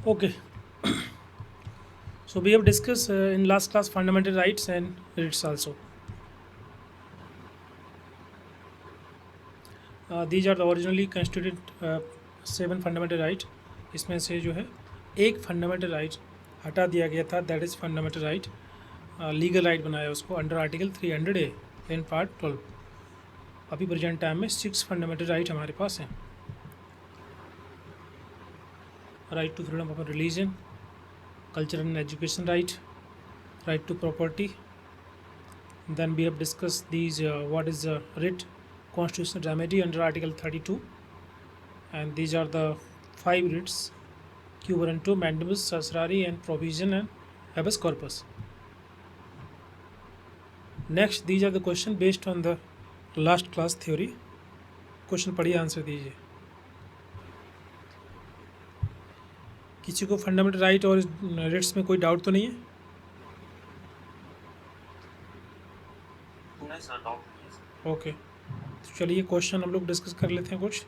Okay, so we have discussed in last class fundamental rights and writs also. These are the originally constituted seven fundamental right. इसमें से जो है एक fundamental right हटा दिया गया था, that is fundamental right. Legal right बनाया उसको under article 300A in part 12. अभी प्रेजेंट टाइम में 6 फंडामेंटल राइट हमारे पास हैं. Right to freedom of religion, cultural and education right to property. Then we have discussed these what is writ, constitutional remedy under Article 32, and these are the 5 writs: quo warranto, mandamus, certiorari, and provision and habeas corpus. Next, these are the question based on the last class theory. Question पढ़िए, answer दीजिए. किसी को fundamental right और Ritz में कोई doubt तो नहीं है? ओके, तो चलिए क्वेश्चन हम लोग डिस्कस कर लेते हैं कुछ.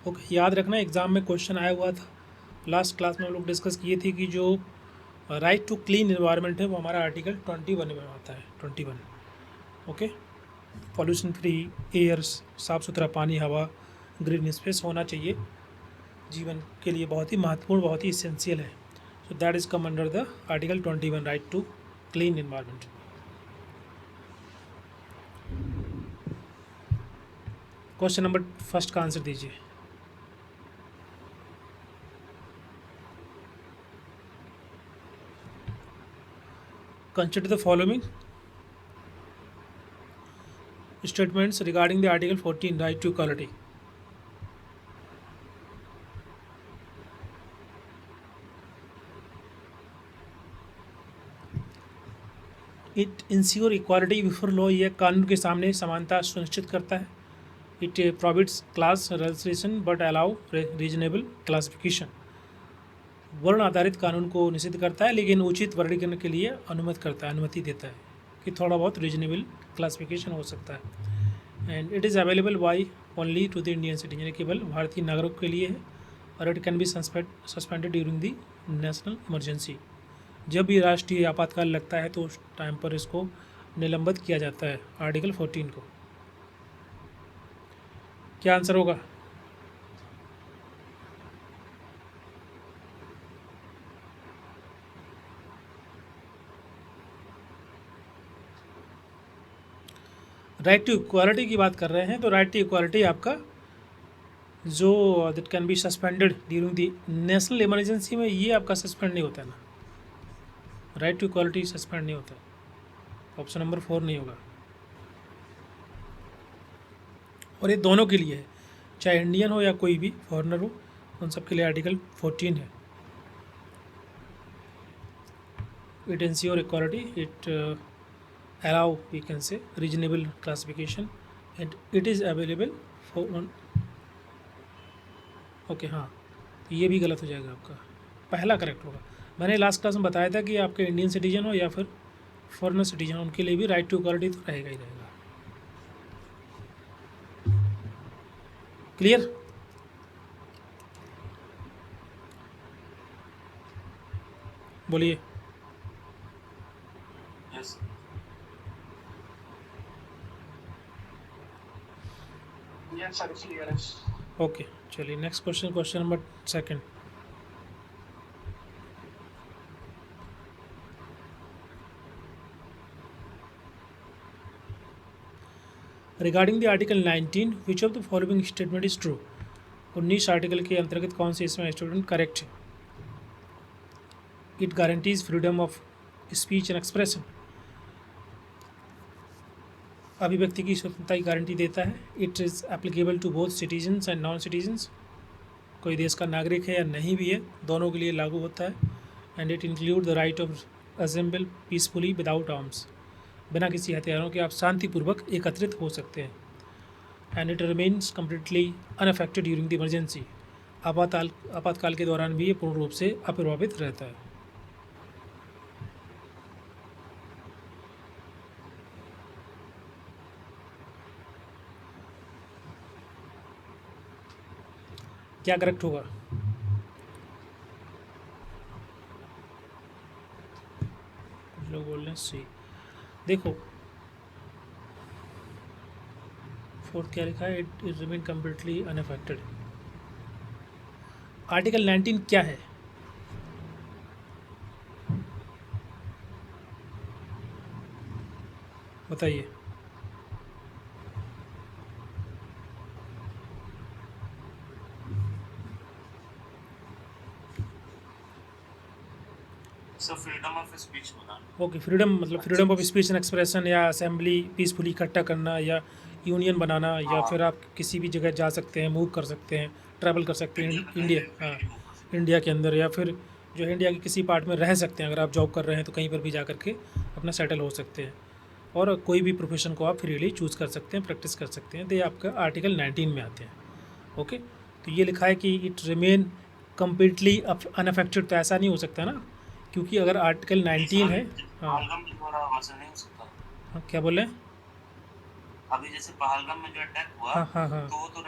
ओके, याद रखना एग्ज़ाम में क्वेश्चन आया हुआ था. लास्ट क्लास में हम लोग डिस्कस किए थे कि जो राइट टू क्लीन इन्वायरमेंट है वो हमारा आर्टिकल 21 में आता है. 21. ओके, पॉल्यूशन फ्री एयर, साफ़ सुथरा पानी, हवा, ग्रीन स्पेस होना चाहिए, जीवन के लिए बहुत ही महत्वपूर्ण, बहुत ही इसेंशियल है. So that is come under the article 21, right to clean environment. Question number first का आंसर दीजिए. Consider the following statements regarding the Article 14, right to equality. It ensure equality before law. यह कानून के सामने समानता सुनिश्चित करता है. It prohibits class registration but allow reasonable classification. वर्ण आधारित कानून को निषिद्ध करता है लेकिन उचित वर्गीकरण के लिए अनुमति देता है कि थोड़ा बहुत रीजनेबल क्लासिफिकेशन हो सकता है. And it is available by only to the Indian citizen. केवल भारतीय नागरिकों के लिए है. और it can be suspended during the national emergency. जब भी राष्ट्रीय आपातकाल लगता है तो उस टाइम पर इसको निलंबित किया जाता है, आर्टिकल 14 को. क्या आंसर होगा? राइट टू इक्वालिटी की बात कर रहे हैं तो राइट टू इक्वालिटी आपका जो that can be suspended during the national emergency में, ये आपका सस्पेंड नहीं होता है ना. राइट टू इक्वालिटी सस्पेंड नहीं होता. ऑप्शन नंबर 4 नहीं होगा. और ये दोनों के लिए है, चाहे इंडियन हो या कोई भी फॉरेनर हो, उन सब के लिए आर्टिकल 14 है. It ensure equality, it allow, we can say, reasonable classification and it is available for one. Okay, हाँ, तो ये भी गलत हो जाएगा आपका. पहला करेक्ट होगा. मैंने लास्ट क्लास में बताया था कि आपके इंडियन सिटीजन हो या फिर फॉरेनर सिटीजन, उनके लिए भी राइट टू इक्वालिटी तो रहेगा ही रहेगा. क्लियर? बोलिए. ओके, चलिए next question. Question number second. Regarding the article 19, which of the following statement is true. 19 article के अंतर्गत कौन से इसमें स्टेटमेंट करेक्ट है? It guarantees freedom of speech and expression. अभिव्यक्ति की स्वतंत्रता की गारंटी देता है. It is applicable to both citizens and non citizens. कोई देश का नागरिक है या नहीं भी है, दोनों के लिए लागू होता है. And it include the right of assemble peacefully without arms. बिना किसी हथियारों के आप शांतिपूर्वक एकत्रित हो सकते हैं. And it remains completely unaffected during the emergency. आपातकाल के दौरान भी ये पूर्ण रूप से अप्रभावित रहता है. क्या करेक्ट होगा? कुछ लोग बोल रहे हैं सी। देखो फोर्थ क्या लिखा है, it is remain completely unaffected. Article 19 क्या है? बताइए। सर फ्रीडम ऑफ स्पीच होगा। ओके, फ्रीडम मतलब freedom of speech and expression, या असेंबली पीसफुली इकट्ठा करना, या यूनियन बनाना, या हाँ फिर आप किसी भी जगह जा सकते हैं, मूव कर सकते हैं, ट्रैवल कर सकते हैं इंडिया में कहीं इंडिया, पे भी हाँ, फ्रीली मूव कर सकते इंडिया के अंदर, या फिर जो है इंडिया के किसी पार्ट में रह सकते हैं। अगर आप जॉब कर रहे हैं तो कहीं पर भी जा करके अपना सेटल हो सकते हैं, और कोई भी प्रोफेशन को आप फ्रीली चूज़ कर सकते हैं, प्रैक्टिस कर सकते हैं। तो ये आपका आर्टिकल 19 में आते हैं। ओके, तो ये लिखा है कि इट रिमेन कम्प्लीटली अनअफेक्टेड, तो ऐसा नहीं हो सकता ना, क्योंकि अगर आर्टिकल हैं। नहीं 19 सर है। जैसे हाँ पहलगाम जो हो रहा वैसा नहीं हो सकता। हाँ, क्या बोले? अभी जैसे पहलगाम में जो अटैक हुआ हाँ हाँ हाँ तो वो तो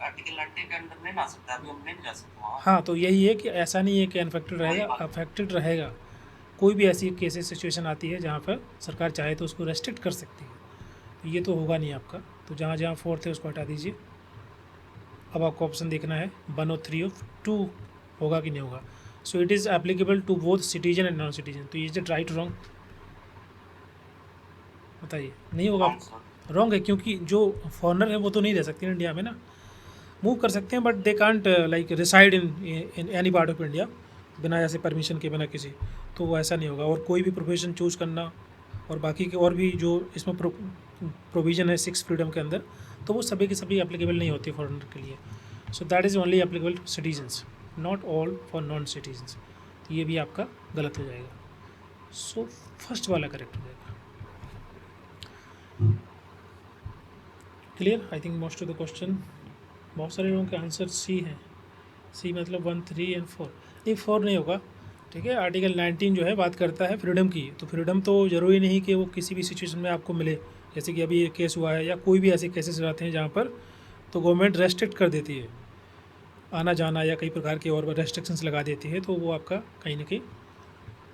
आर्टिकल 90 के अंदर नहीं ना आ सकता, अभी हम नहीं जा सकते वहाँ। हाँ, तो यही है कि ऐसा नहीं है कि अनफेक्टेड वही रहेगा, बात है। अफेक्टेड रहेगा। कोई भी ऐसी केसेस सिचुएशन आती है जहाँ पर सरकार चाहे तो उसको रेस्ट्रिक्ट कर सकती है, तो ये तो होगा नहीं आपका। तो जहाँ जहाँ फोर्थ है उसको हटा दीजिए। अब आपको ऑप्शन देखना है 1 और 3 ऑफ 2 होगा कि नहीं होगा। So it is applicable to both citizen and non citizen, तो इज इट राइट रॉन्ग? बताइए। नहीं होगा रॉन्ग सर। आपको, रॉन्ग है, क्योंकि जो फॉरनर है वो तो नहीं रह सकते इंडिया में ना, मूव कर सकते हैं but they can't like reside in any part of India बिना ऐसे परमिशन के, बिना किसी। तो वो ऐसा नहीं होगा। और कोई भी प्रोफेशन चूज़ करना और बाकी के और भी जो इसमें प्रोविज़न है 6 फ्रीडम के अंदर, तो वो सभी के सभी एप्लीकेबल नहीं होती फॉरेनर के लिए। So that is only applicable to citizens, not all for non citizens. तो ये भी आपका गलत हो जाएगा। सो फर्स्ट वाला करेक्ट हो जाएगा। Clear? I think most of the question, बहुत सारे लोगों के आंसर सी हैं। सी मतलब 1, 3 एंड 4। नहीं, 4 नहीं होगा। ठीक है, आर्टिकल 19 जो है बात करता है फ्रीडम की, तो फ्रीडम तो ज़रूरी नहीं कि वो किसी भी सिचुएशन में आपको मिले। जैसे कि अभी ये केस हुआ है, या कोई भी ऐसे केसेस रहते हैं जहाँ पर तो गवर्नमेंट रेस्ट्रिक्ट कर देती है आना जाना, या कई प्रकार की और रेस्ट्रिक्शंस लगा देती है, तो वो आपका कहीं ना कहीं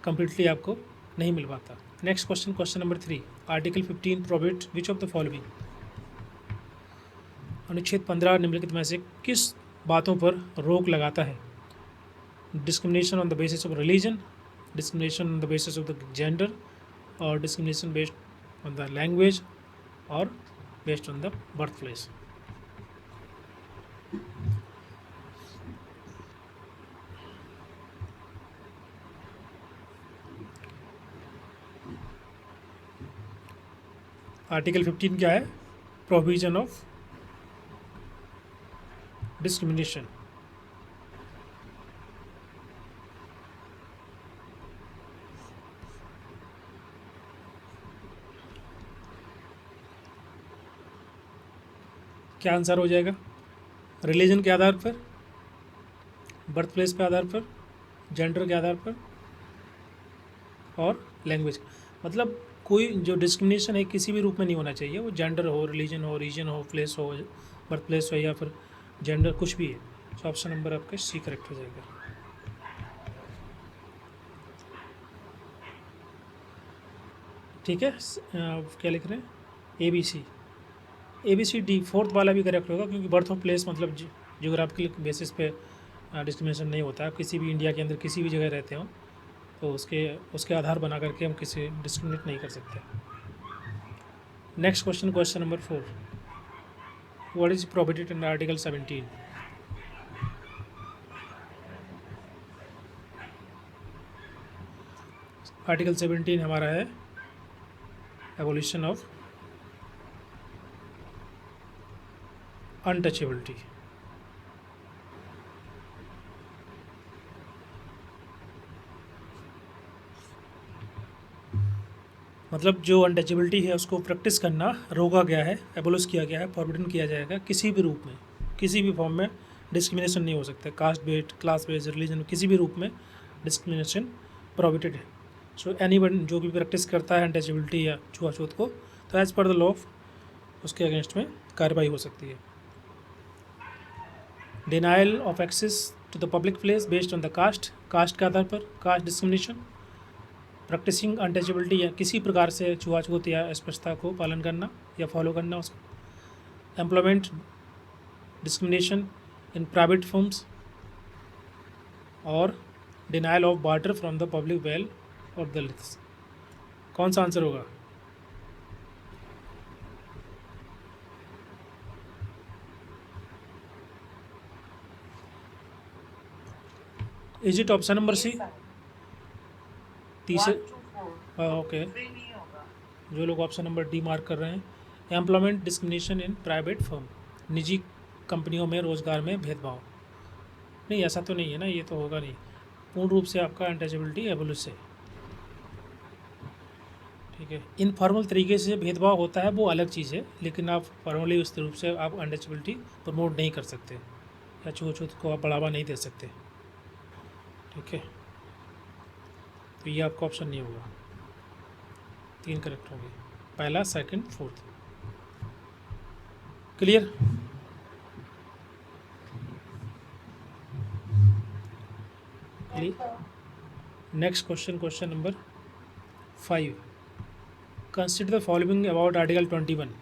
कम्प्लीटली आपको नहीं मिल पाता। Next question, question number 3, article 15 prohibit which of the following. अनुच्छेद 15 निम्नलिखित में से किस बातों पर रोक लगाता है? Discrimination on the basis of religion, discrimination on the basis of the gender, और discrimination based on the language, और based on the birth place. Article 15 क्या है? Provision of discrimination. क्या आंसर हो जाएगा? रिलीजन के आधार पर, बर्थ प्लेस के आधार पर, जेंडर के आधार पर, और लैंग्वेज। मतलब कोई जो डिस्क्रिमिनेशन है किसी भी रूप में नहीं होना चाहिए, वो जेंडर हो, रिलीजन हो, रीजन हो, प्लेस हो, बर्थ प्लेस हो, या फिर जेंडर, कुछ भी है। तो ऑप्शन नंबर आपका सी करेक्ट हो जाएगा। ठीक है, क्या लिख रहे हैं? A B C, A B C D, fourth वाला भी करेक्ट होगा, क्योंकि बर्थ ऑफ प्लेस मतलब जियोग्राफिकल बेसिस पे डिस्क्रिमिनेशन नहीं होता। आप किसी भी इंडिया के अंदर किसी भी जगह रहते हो तो उसके उसके आधार बना करके हम किसी डिस्क्रिमिनेट नहीं कर सकते। Next question, question number 4, what is prohibited in article 17? Article 17 हमारा है एबोलिशन ऑफ अनटचेबिलिटी। मतलब जो अनटचेबिलिटी है उसको प्रैक्टिस करना रोका गया है, एबोलिश किया गया है, फॉरबिडन किया जाएगा। किसी भी रूप में, किसी भी फॉर्म में डिस्क्रिमिनेशन नहीं हो सकता। Caste based, class based, religion, किसी भी रूप में डिस्क्रिमिनेशन प्रोहिबिटेड है। सो एनीवन जो भी प्रैक्टिस करता है अनटचेबिलिटी या छुआछूत को, तो एज़ पर द लॉ उसके अगेंस्ट में कार्रवाई हो सकती है। Denial of access to the public place based on the caste, caste के आधार पर, कास्ट डिस्क्रिमिनेशन, प्रैक्टिसिंग अनटचेबिलिटी या किसी प्रकार से छुआछूत या अस्पृश्यता को पालन करना या फॉलो करना उसको, employment discrimination in private firms, और denial of water from the public well और दलित्स। कौन सा आंसर होगा? Is it option number c? तीसरे, ओके, नहीं होगा। जो लोग ऑप्शन नंबर डी मार्क कर रहे हैं, employment discrimination in private firm, निजी कंपनियों में रोजगार में भेदभाव। नहीं, ऐसा तो नहीं है ना, ये तो होगा नहीं। पूर्ण रूप से आपका अनटचेबिलिटी एबोलिश है। ठीक है, इनफॉर्मल तरीके से भेदभाव होता है वो अलग चीज़ है, लेकिन आप फॉर्मली उस रूप से आप अनटचेबिलिटी प्रमोट नहीं कर सकते या छूत को आप बढ़ावा नहीं दे सकते। ठीक है, तो ये आपका ऑप्शन नहीं होगा। 3 करेक्ट होंगे, पहला, second, fourth. Clear? Next question, question number 5। Consider the following about article 21।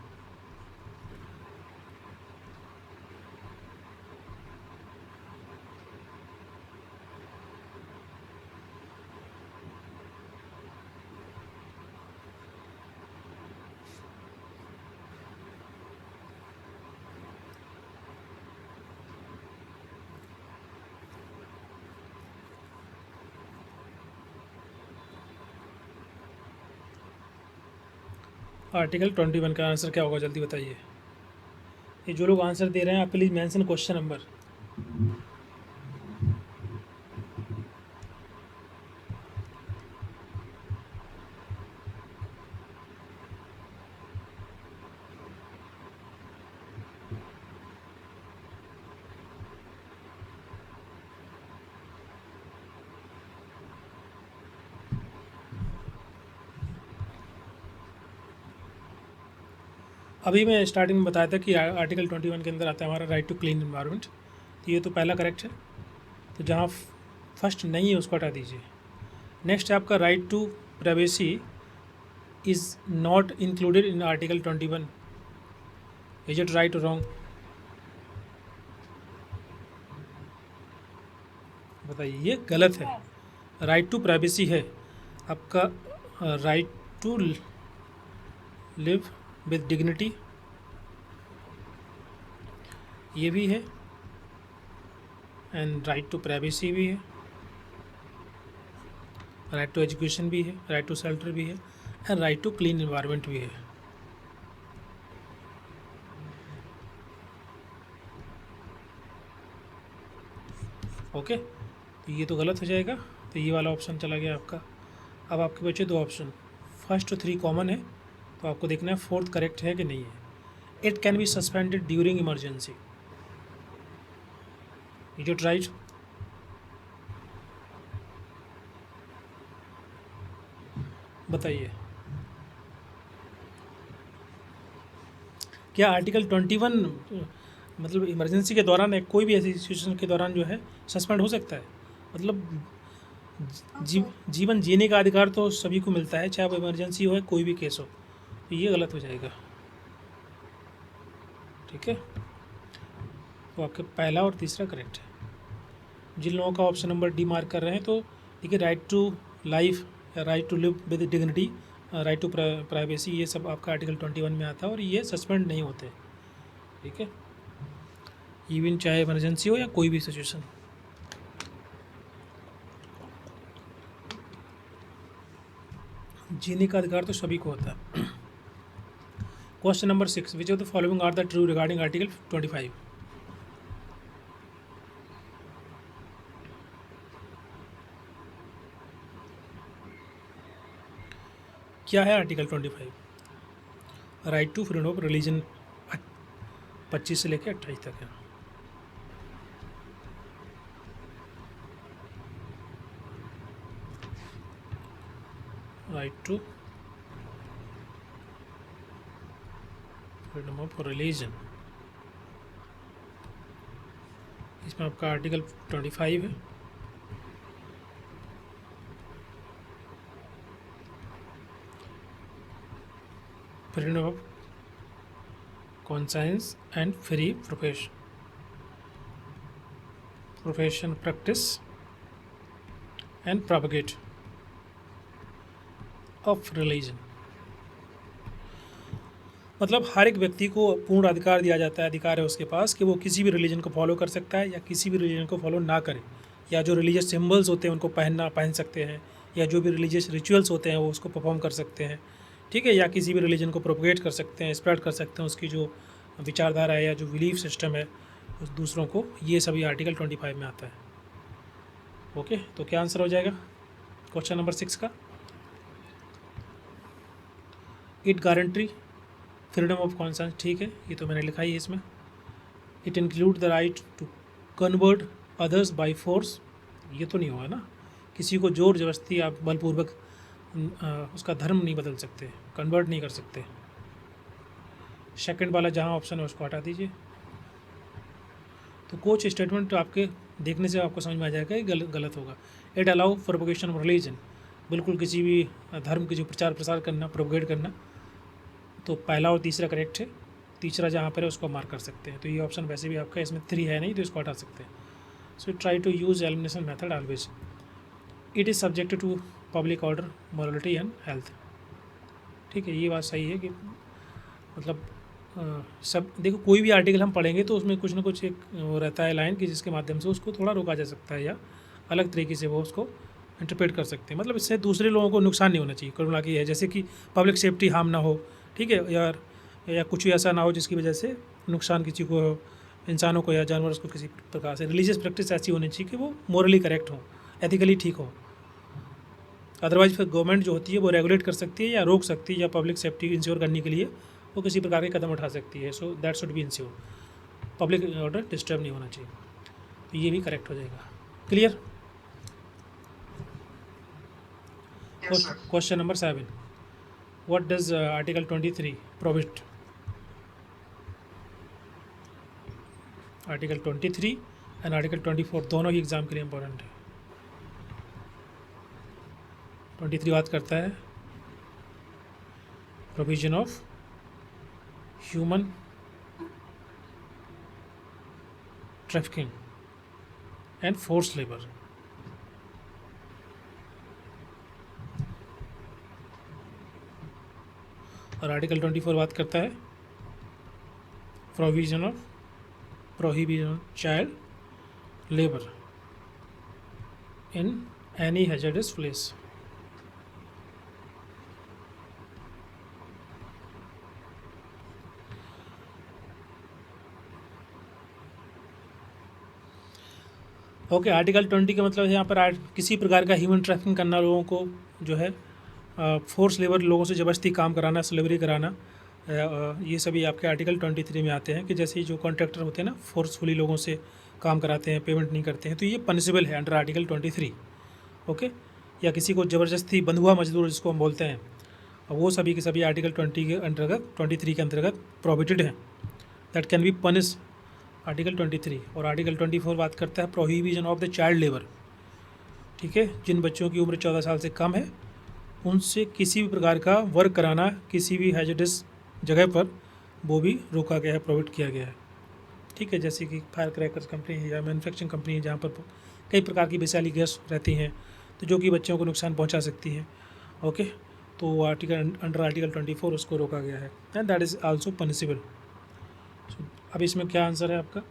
Article 21 का आंसर क्या होगा, जल्दी बताइए। ये जो लोग आंसर दे रहे हैं आप प्लीज़ मेंशन क्वेश्चन नंबर। अभी मैं स्टार्टिंग में बताया था कि आर्टिकल 21 के अंदर आता है हमारा राइट टू क्लीन एनवायरनमेंट, तो ये तो पहला करेक्ट है, तो जहाँ फर्स्ट नहीं है उसको हटा दीजिए। नेक्स्ट है आपका right to privacy is not included in article 21। Is it right और रॉन्ग? बताइए, ये गलत है। राइट टू प्राइवेसी है आपका, right to live with dignity, ये भी है, एंड राइट टू प्राइवेसी भी है, राइट टू एजुकेशन भी है, राइट टू शेल्टर भी है, and right to clean environment भी है। ओके, तो ये तो गलत हो जाएगा, तो ये वाला ऑप्शन चला गया आपका। अब आपके बचे 2 ऑप्शन, फर्स्ट और 3 कॉमन है, तो आपको देखना है फोर्थ करेक्ट है कि नहीं है। It can be suspended during emergency, is it right? बताइए, क्या आर्टिकल 21 मतलब इमरजेंसी के दौरान है, कोई भी ऐसी सिचुएशन के दौरान जो है सस्पेंड हो सकता है? मतलब जीवन जीने का अधिकार तो सभी को मिलता है, चाहे वो इमरजेंसी हो या कोई भी केस हो, तो ये गलत हो जाएगा। ठीक है, तो आपके पहला और तीसरा करेक्ट है। जिन लोगों का ऑप्शन नंबर डी मार्क कर रहे हैं, तो देखिए राइट टू लाइफ या right to live with dignity, right to privacy, ये सब आपका आर्टिकल 21 में आता है और ये सस्पेंड नहीं होते। ठीक है, इवन चाहे इमरजेंसी हो या कोई भी सिचुएशन। जीने का अधिकार तो सभी को होता है। Question number 6, which of the following are the true regarding article 25? क्या है article 25? Right to freedom of religion 25 से लेकर 28 तक है। Right to freedom of religion इसमें आपका आर्टिकल 25 है। Freedom of conscience and free profession practice and propagate of religion. मतलब हर एक व्यक्ति को पूर्ण अधिकार दिया जाता है, अधिकार है उसके पास कि वो किसी भी रिलीजन को फॉलो कर सकता है या किसी भी रिलीजन को फॉलो ना करे, या जो रिलीजियस सिम्बल्स होते हैं उनको पहन सकते हैं, या जो भी रिलीजियस रिचुअल्स होते हैं वो उसको परफॉर्म कर सकते हैं, ठीक है, या किसी भी रिलीजन को प्रोपगेट कर सकते हैं, स्प्रेड कर सकते हैं उसकी जो विचारधारा है या जो बिलीफ सिस्टम है उस दूसरों को। ये सभी आर्टिकल 25 में आता है। ओके, तो क्या आंसर हो जाएगा क्वेश्चन नंबर 6 का? It guarantee freedom of conscience, ठीक है, ये तो मैंने लिखा ही है इसमें। It include the right to convert others by force, ये तो नहीं होगा ना, किसी को जोर जबरदस्ती आप बलपूर्वक उसका धर्म नहीं बदल सकते, कन्वर्ट नहीं कर सकते। सेकंड वाला जहाँ ऑप्शन है उसको हटा दीजिए। तो कुछ स्टेटमेंट आपके देखने से आपको समझ में आ जाएगा कि गलत होगा। It allow propagation of religion, बिल्कुल किसी भी धर्म की जो प्रचार प्रसार करना, प्रोपगेट करना, तो पहला और तीसरा करेक्ट है। तीसरा जहाँ पर है उसको मार्क कर सकते हैं। तो ये ऑप्शन वैसे भी आपका इसमें 3 है नहीं, तो इसको हटा सकते हैं। So try to use elimination method always. It is subject to public order, morality and health, ठीक है, ये बात सही है कि मतलब सब देखो, कोई भी आर्टिकल हम पढ़ेंगे तो उसमें कुछ ना कुछ एक वो रहता है लाइन कि जिसके माध्यम से उसको थोड़ा रोका जा सकता है या अलग तरीके से वो उसको इंटरप्रेट कर सकते हैं। मतलब इससे दूसरे लोगों को नुकसान नहीं होना चाहिए। कुल मिला के ये है, जैसे कि पब्लिक सेफ्टी हार्म ना हो, ठीक है, या कुछ भी ऐसा ना हो जिसकी वजह से नुकसान किसी को हो, इंसानों को या जानवरों को किसी प्रकार से। रिलीजियस प्रैक्टिस ऐसी होनी चाहिए कि वो मोरली करेक्ट हो, एथिकली ठीक हो। अदरवाइज फिर गवर्नमेंट जो होती है वो रेगुलेट कर सकती है या रोक सकती है, या पब्लिक सेफ्टी इंश्योर करने के लिए वो किसी प्रकार के कदम उठा सकती है। So that should be ensure, public order disturb नहीं होना चाहिए। तो ये भी करेक्ट हो जाएगा। Clear? Yes, sir. Question number 7, what does article 23 probit? Article 23 and article 24 दोनों ही एग्जाम के लिए इंपॉर्टेंट है। 23 बात करता है provision of human trafficking and force labour. और आर्टिकल 24 बात करता है provision of prohibition child labour in any hazardous place. Okay, article 20 का मतलब यहाँ पर किसी प्रकार का ह्यूमन ट्रैफिकिंग करना, लोगों को जो है फोर्स लेबर, लोगों से ज़बरदस्ती काम कराना, स्लेवरी कराना, ये सभी आपके आर्टिकल 23 में आते हैं। कि जैसे जो कॉन्ट्रैक्टर होते हैं ना, फोर्सफुली लोगों से काम कराते हैं, पेमेंट नहीं करते हैं, तो ये पनिशेबल है अंडर आर्टिकल 23। ओके, या किसी को ज़बरदस्ती बंधुआ मजदूर जिसको हम बोलते हैं, वो सभी के सभी आर्टिकल 20 के अंतर्गत, 23 के अंतर्गत प्रोहिबिटेड हैं, that can be punish, article 23। और आर्टिकल 24 बात करता है prohibition of the child labour, ठीक है, जिन बच्चों की उम्र 14 साल से कम है उनसे किसी भी प्रकार का वर्क कराना किसी भी हैजर्डस जगह पर, वो भी रोका गया है, प्रोहिबिट किया गया है, ठीक है। जैसे कि फायर क्रैकर्स कंपनी है या मैन्युफैक्चरिंग कंपनी है जहाँ पर कई प्रकार की विषैली गैस रहती हैं, तो जो कि बच्चों को नुकसान पहुँचा सकती हैं। ओके, तो आर्टिकल अंडर आर्टिकल 24 उसको रोका गया है, and that is also punishable. अब इसमें क्या आंसर है आपका?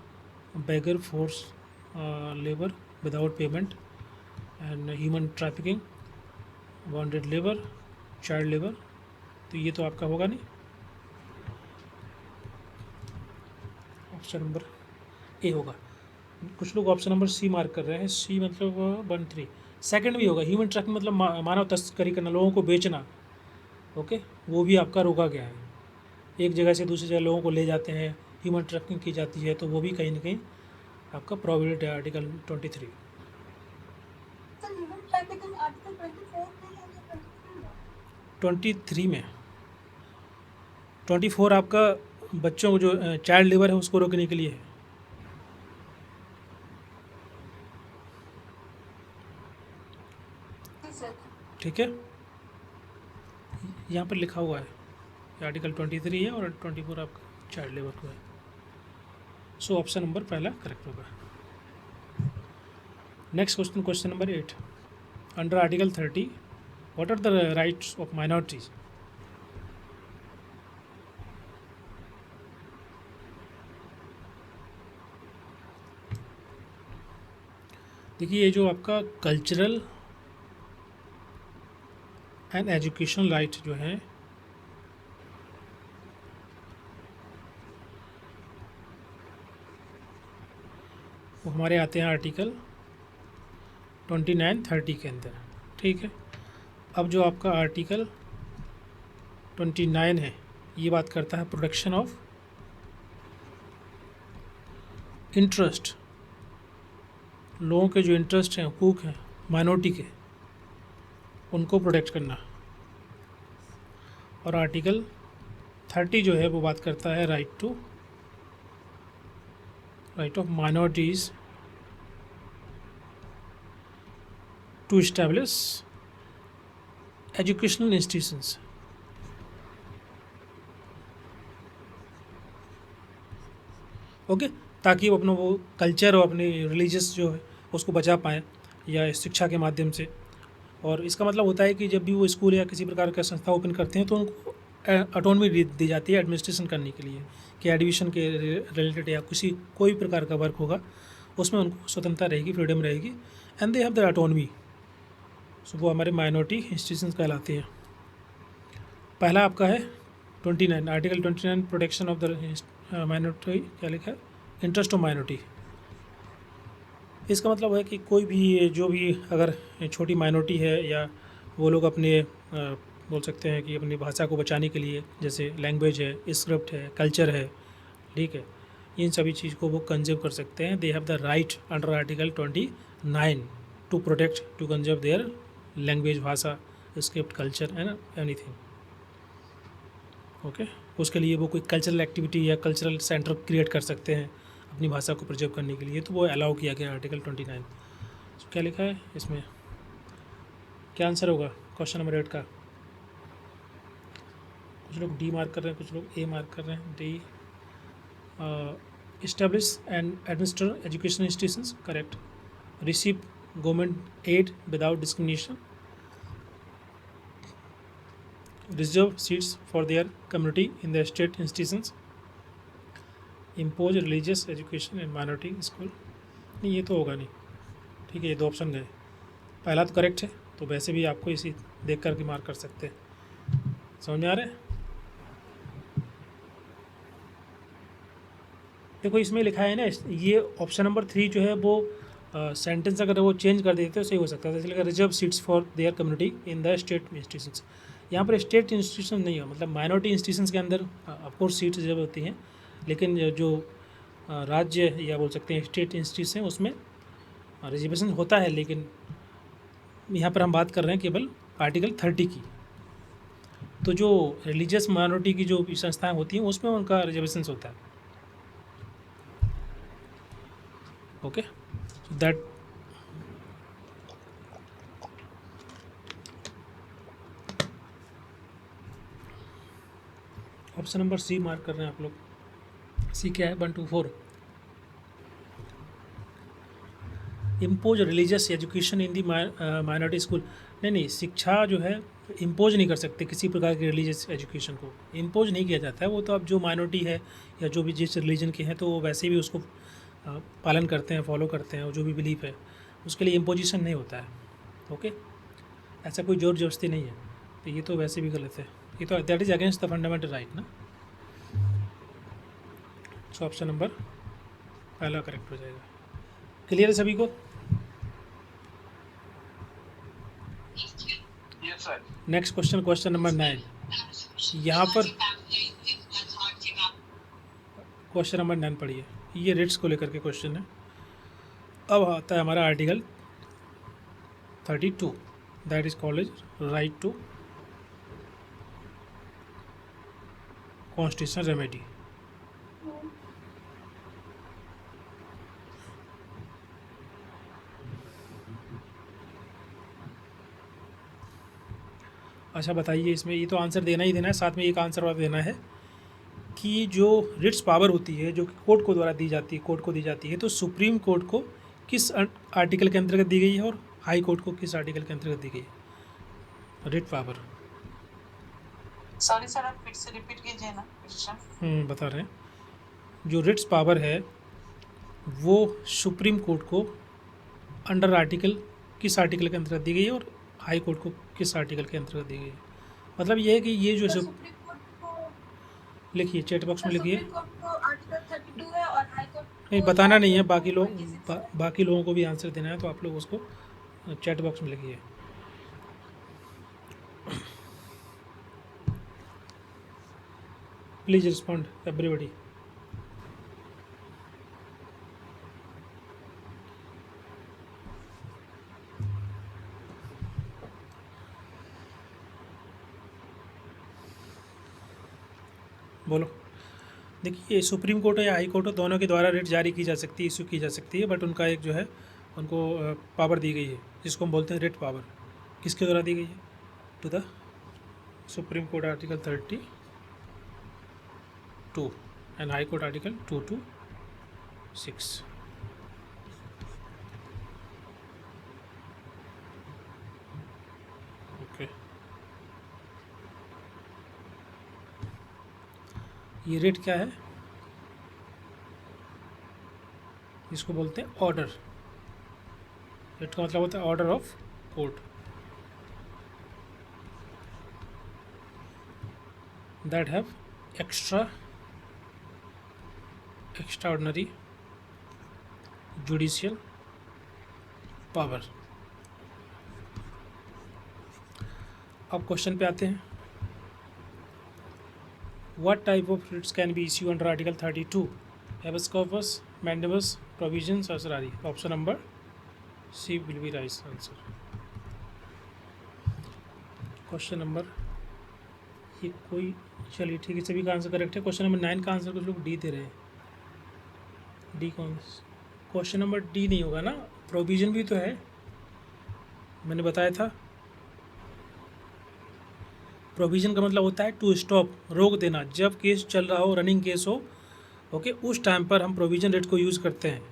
Begar force labour without payment and human trafficking, bonded labour, child labour, तो ये तो आपका होगा नहीं। ऑप्शन नंबर ए होगा। कुछ लोग ऑप्शन नंबर सी मार्क कर रहे हैं, सी मतलब 1 3। सेकंड भी होगा, ह्यूमन ट्रैफिकिंग मतलब मानव तस्करी करना, लोगों को बेचना, ओके, वो भी आपका रोका गया है। एक जगह से दूसरी जगह लोगों को ले जाते हैं, ह्यूमन ट्रैफिकिंग की जाती है, तो वो भी कहीं ना कहीं आपका प्रोहिबिटेड है article 23। Sir human trafficking article 24 में है या 23 में 24 आपका बच्चों को जो चाइल्ड लेबर है उसको रोकने के लिए है। ठीक है, यहाँ पर लिखा हुआ है आर्टिकल 23 है और 24 आपका चाइल्ड लेबर को है। सो ऑप्शन नंबर पहला करेक्ट होगा। Next question, question number 8, under article 30 what are the rights of minorities. देखिए, ये जो आपका कल्चरल एंड एजुकेशनल राइट जो है वो हमारे आते हैं आर्टिकल 29, 30 के अंदर। ठीक है, अब जो आपका आर्टिकल 29 है ये बात करता है प्रोटेक्शन ऑफ इंटरेस्ट, लोगों के जो इंटरेस्ट हैं, हुकूक हैं माइनॉरिटी के, उनको प्रोटेक्ट करना। और आर्टिकल 30 जो है वो बात करता है right of minorities to establish educational institutions. Okay, ताकि वो अपना वो कल्चर और अपनी रिलीजियस जो है उसको बचा पाएँ या शिक्षा के माध्यम से। और इसका मतलब होता है कि जब भी वो स्कूल या किसी प्रकार का संस्था ओपन करते हैं तो उनको ऑटोनॉमी दी जाती है एडमिनिस्ट्रेशन करने के लिए, कि एडमिशन के रिलेटेड या किसी कोई भी प्रकार का वर्क होगा उसमें उनको स्वतंत्रता रहेगी, फ्रीडम रहेगी, and they have the autonomy. So वो हमारे माइनॉरिटी इंस्टीट्यूशंस कहलाते हैं। पहला आपका है 29, article 29 protection of the minority, क्या लिखा है, इंटरेस्ट ऑफ माइनॉरिटी। इसका मतलब है कि कोई भी जो भी अगर छोटी माइनॉरिटी है या वो लोग अपने बोल सकते हैं कि अपनी भाषा को बचाने के लिए, जैसे लैंग्वेज है, स्क्रिप्ट है, कल्चर है, ठीक है, इन सभी चीज़ को वो कंजर्व कर सकते हैं। They have the right under article 29 to protect, to conserve their language, भाषा, script, culture and anything. Okay, उसके लिए वो कोई कल्चरल एक्टिविटी या कल्चरल सेंटर क्रिएट कर सकते हैं अपनी भाषा को प्रिजर्व करने के लिए, तो वो अलाउ किया गया आर्टिकल 29। तो क्या लिखा है इसमें, क्या आंसर होगा क्वेश्चन नंबर 8 का? कुछ लोग डी मार्क कर रहे हैं, कुछ लोग ए मार्क कर रहे हैं। D, establish and administer education institutions, correct. Receive government aid without discrimination, reserve seats for their community in the state institutions, impose religious education in minority school. नहीं, ये तो होगा नहीं। ठीक है, ये 2 ऑप्शन गए, पहला तो करेक्ट है, तो वैसे भी आपको इसी देख कर के मार्क कर सकते हैं। समझ में आ रहा है? देखो, इसमें लिखा है ना, ये ऑप्शन नंबर 3 जो है वो सेंटेंस अगर वो चेंज कर देते तो सही हो सकता है। जैसे लिखा reserve seats for their community in the state institutions, यहाँ पर स्टेट इंस्टीट्यूशन नहीं है, मतलब माइनॉरिटी इंस्टीट्यूशंस के अंदर ऑफकोर्स सीट्स रिजर्व होती हैं, लेकिन जो राज्य या बोल सकते हैं स्टेट इंस्टीट्यूशन हैं उसमें रिजर्वेशन होता है। लेकिन यहाँ पर हम बात कर रहे हैं केवल आर्टिकल 30 की। तो जो रिलीजियस माइनॉरिटी की जो संस्थाएं होती हैं उसमें उनका रिजर्वेशन होता है। Okay, so that option number C mark कर रहे हैं आप लोग। सी क्या है? 1 2 4, इम्पोज रिलीजियस एजुकेशन इन दी माइनॉरिटी स्कूल। नहीं, शिक्षा जो है इम्पोज नहीं कर सकते किसी प्रकार की रिलीजियस एजुकेशन को, इम्पोज नहीं किया जाता है। वो तो अब जो माइनॉरिटी है या जो भी जिस रिलीजन के हैं तो वो वैसे भी उसको पालन करते हैं, फॉलो करते हैं, और जो भी बिलीफ है उसके लिए इम्पोजिशन नहीं होता है। ओके, ऐसा कोई जोर जबरदस्ती नहीं है, तो ये तो वैसे भी गलत है, ये तो that is against the fundamental right ना। सो ऑप्शन नंबर पहला करेक्ट हो जाएगा। क्लियर है सभी को? Next question, question number 9। यहाँ पर क्वेश्चन नंबर 9 पढ़िए, ये रेट्स को लेकर के क्वेश्चन है। अब आता है हमारा article 32, that is called right to constitutional remedy. अच्छा बताइए, इसमें ये तो आंसर देना ही देना है, साथ में एक आंसर और देना है कि जो रिट्स पावर होती है जो कि कोर्ट को द्वारा दी जाती है, कोर्ट को दी जाती है, तो सुप्रीम कोर्ट को किस आर्टिकल के अंतर्गत दी गई है और हाई कोर्ट को किस आर्टिकल के अंतर्गत दी गई है रिट पावर? सॉरी सर, आप फिर से रिपीट कीजिए ना क्वेश्चन। बता रहे हैं, जो रिट्स पावर है वो सुप्रीम कोर्ट को अंडर आर्टिकल किस आर्टिकल के अंतर्गत दी गई है और हाई कोर्ट को किस आर्टिकल के अंतर्गत दी गई है? मतलब ये है कि ये जो सुप्रीम कोर्ट को लिखिए, चैट बॉक्स में लिखिए। सुप्रीम कोर्ट को आर्टिकल 32 है और हाई कोर्ट नहीं, बताना नहीं है, बाकी लोगों को भी आंसर देना है, तो आप लोग उसको चैट बॉक्स में लिखिए। Please respond everybody. बोलो। देखिए, सुप्रीम कोर्ट हो या हाई कोर्ट हो, दोनों के द्वारा रेट जारी की जा सकती है, इशू की जा सकती है, बट उनका एक जो है उनको पावर दी गई है जिसको हम बोलते हैं रेट पावर। किसके द्वारा दी गई है? To the Supreme Court article 32 and High Court article 226। Okay, ये रेट क्या है? इसको बोलते हैं ऑर्डर। रेट का मतलब होता है order of court that have extraordinary judicial power. अब क्वेश्चन पे आते हैं। What type of writs can be issued under Article 32? Habeas corpus, mandamus, provisions, or certiorari? Option number C will be right answer. Question number ये कोई, चलिए ठीक है, सभी का आंसर करेक्ट है। क्वेश्चन नंबर 9 का आंसर कुछ लोग डी दे रहे हैं। डी कौन? क्वेश्चन नंबर डी नहीं होगा ना, प्रोविजन भी तो है, मैंने बताया था। प्रोविजन का मतलब होता है टू स्टॉप, रोक देना, जब केस चल रहा हो, रनिंग केस हो, ओके, उस टाइम पर हम प्रोविजन रेट को यूज़ करते हैं,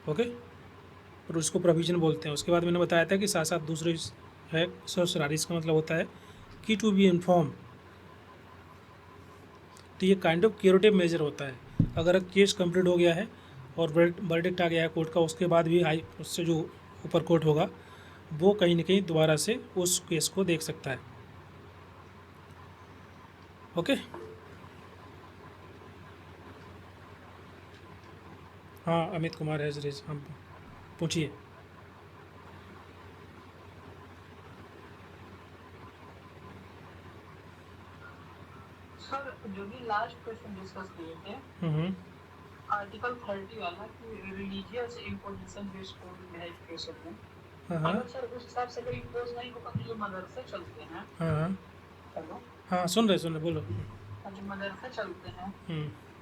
ओके, और उसको प्रोविजन बोलते हैं। उसके बाद मैंने बताया था कि साथ साथ दूसरे है सर्टियरी, इसका मतलब होता है कि टू बी इन्फॉर्म। तो ये काइंड ऑफ क्यूरेटिव मेजर होता है। अगर केस कंप्लीट हो गया है और वर्डिक्ट आ गया है कोर्ट का, उसके बाद भी हाई, उससे जो ऊपर कोर्ट होगा वो कहीं ना कहीं दोबारा से उस केस को देख सकता है, ओके। हाँ, अमित कुमार हैजरेज, हम पूछिए। सर, जो भी लास्ट क्वेश्चन डिस्कस किए थे, आर्टिकल 30 वाला कि religious imposition based code behave cases में, अगर सर उस हिसाब से अगर इम्पोज नहीं होगा तो जो मदरसे चलते हैं, हेलो, हाँ, सुन रहे, बोलो। जो मदरसे चलते हैं,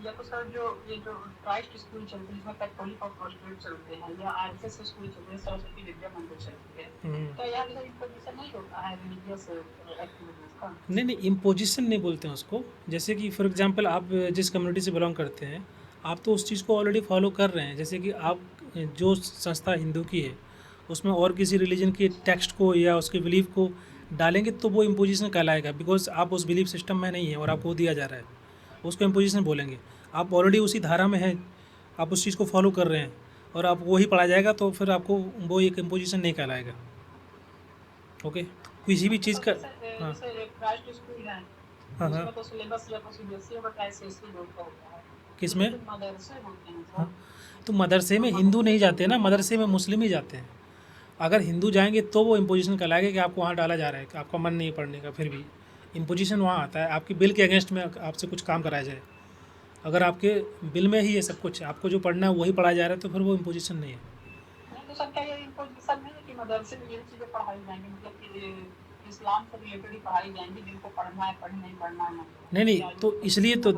या तो सर जो ये जो क्राइस्ट स्कूल चलते हैं जिसमें कैथोलिक और प्रोटेस्टेंट चलते हैं, या आरएसएस स्कूल चलते हैं, सरस्वती विद्या मंदिर चलती है, तो यार सर इंपोजिशन नहीं होता है रिलीजियस एक्टिविटीज का? नहीं, इम्पोजिशन नहीं बोलते हैं उसको। जैसे कि फॉर एग्जांपल आप जिस कम्युनिटी से बिलोंग करते हैं, आप तो उस चीज़ को ऑलरेडी फॉलो कर रहे हैं। जैसे कि आप जो संस्था हिंदू की है उसमें और किसी रिलीजन के टेक्स्ट को या उसके बिलीफ को डालेंगे तो वो इम्पोजिशन कहलाएगा, बिकॉज आप उस बिलीफ सिस्टम में नहीं है और आपको दिया जा रहा है, उसको इम्पोजिशन बोलेंगे। आप ऑलरेडी उसी धारा में हैं, आप उस चीज़ को फॉलो कर रहे हैं और आप वही पढ़ा जाएगा, तो फिर आपको वो एक इम्पोजिशन नहीं कहलाएगा, ओके। किसी भी चीज़ का, हाँ हाँ, तो सिलेबस या तो सीबीएसई और आईसीएसई बोर्ड का होता है, किसमें? मदरसे होते हैं। हाँ, तो मदरसे में हिंदू नहीं जाते ना, मदरसे में मुस्लिम ही जाते हैं। अगर हिंदू जाएंगे तो वो इम्पोजिशन कहलाएगा कि आपको वहाँ डाला जा रहा है, कि आपका मन नहीं पढ़ने का, फिर भी इम्पोजिशन वहाँ आता है आपकी बिल के अगेंस्ट में आपसे कुछ काम कराया जाए। अगर आपके बिल में ही ये सब कुछ, आपको जो पढ़ना है वही पढ़ाया जा रहा है, तो फिर वो इम्पोजिशन नहीं है। तो सर क्या ये इम्पोजिशन नहीं है कि मदरसे में ये चीज़ें पढ़ाई जाएंगी, मतलब कि इस्लाम से रिलेटेड ही पढ़ाई जाएंगी, जिनको पढ़ना है पढ़, नहीं पढ़ना है नहीं, तो इसलिए तो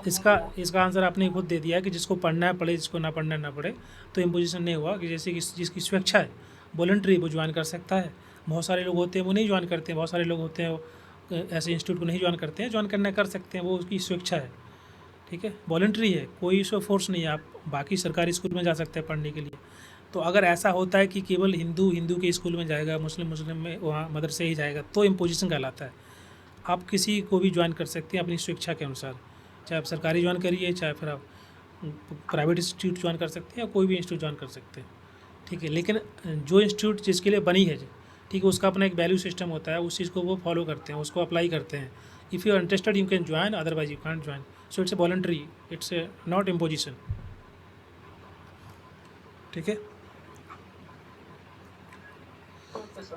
इसका आंसर आपने खुद दे दिया है कि जिसको पढ़ना है पढ़े, जिसको ना पढ़े, तो इम्पोजिशन नहीं हुआ। कि जैसे कि जिसकी स्वेच्छा है, वॉलंटरी, वो ज्वाइन कर सकता है। बहुत सारे लोग होते हैं वो नहीं ज्वाइन करते हैं, बहुत सारे लोग होते हैं वो ऐसे इंस्टीट्यूट को नहीं ज्वाइन करते हैं, ज्वाइन करना कर सकते हैं, वो उसकी स्वेच्छा है, ठीक है, वॉलंटरी है, कोई इसमें फोर्स नहीं है। आप बाकी सरकारी स्कूल में जा सकते हैं पढ़ने के लिए। तो अगर ऐसा होता है कि केवल हिंदू हिंदू के स्कूल में जाएगा, मुस्लिम मुस्लिम में वहाँ मदरसे ही जाएगा, तो इम्पोजिशन कहलाता है। आप किसी को भी ज्वाइन कर सकते हैं अपनी स्वेच्छा के अनुसार, चाहे आप सरकारी ज्वाइन करिए, चाहे फिर आप प्राइवेट इंस्टीट्यूट ज्वाइन कर सकते हैं, या कोई भी इंस्टीट्यूट ज्वाइन कर सकते हैं, ठीक है। लेकिन जो इंस्टीट्यूट जिसके लिए बनी है, ठीक है, उसका अपना एक वैल्यू सिस्टम होता है, उस चीज़ को वो फॉलो करते हैं, उसको अप्लाई करते हैं। If you are interested you can join, otherwise you can't join. So it's a voluntary, it's a not imposition, ठीक है। Okay sir.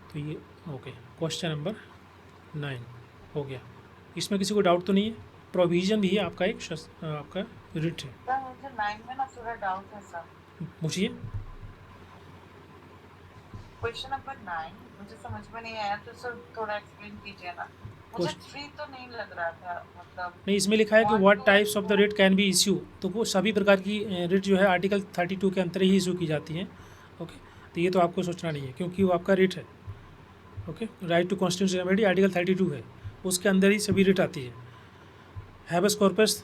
तो ये ओके, क्वेश्चन नंबर 9 हो गया। इसमें किसी को डाउट तो नहीं है? प्रोविज़न भी है आपका एक आपका रिट है। सर मुझे 9 में ना थोड़ा डाउट है सर। पूछिए। क्वेश्चन नंबर 9 मुझे समझ में नहीं आया, तो सर थोड़ा एक्सप्लेन कीजिए ना। मुझे 3 तो नहीं लग रहा था, मतलब नहीं, इसमें लिखा है कि what types of the writ can be issue, तो वो सभी प्रकार की रिट जो है आर्टिकल 32 के अंतर ही इशू की जाती हैं, ओके। तो ये तो आपको सोचना नहीं है, क्योंकि वो आपका रिट है, okay. Right to constitutional remedy article 32 है, उसके अंदर ही सभी रिट आती है। हैबेस कॉर्पस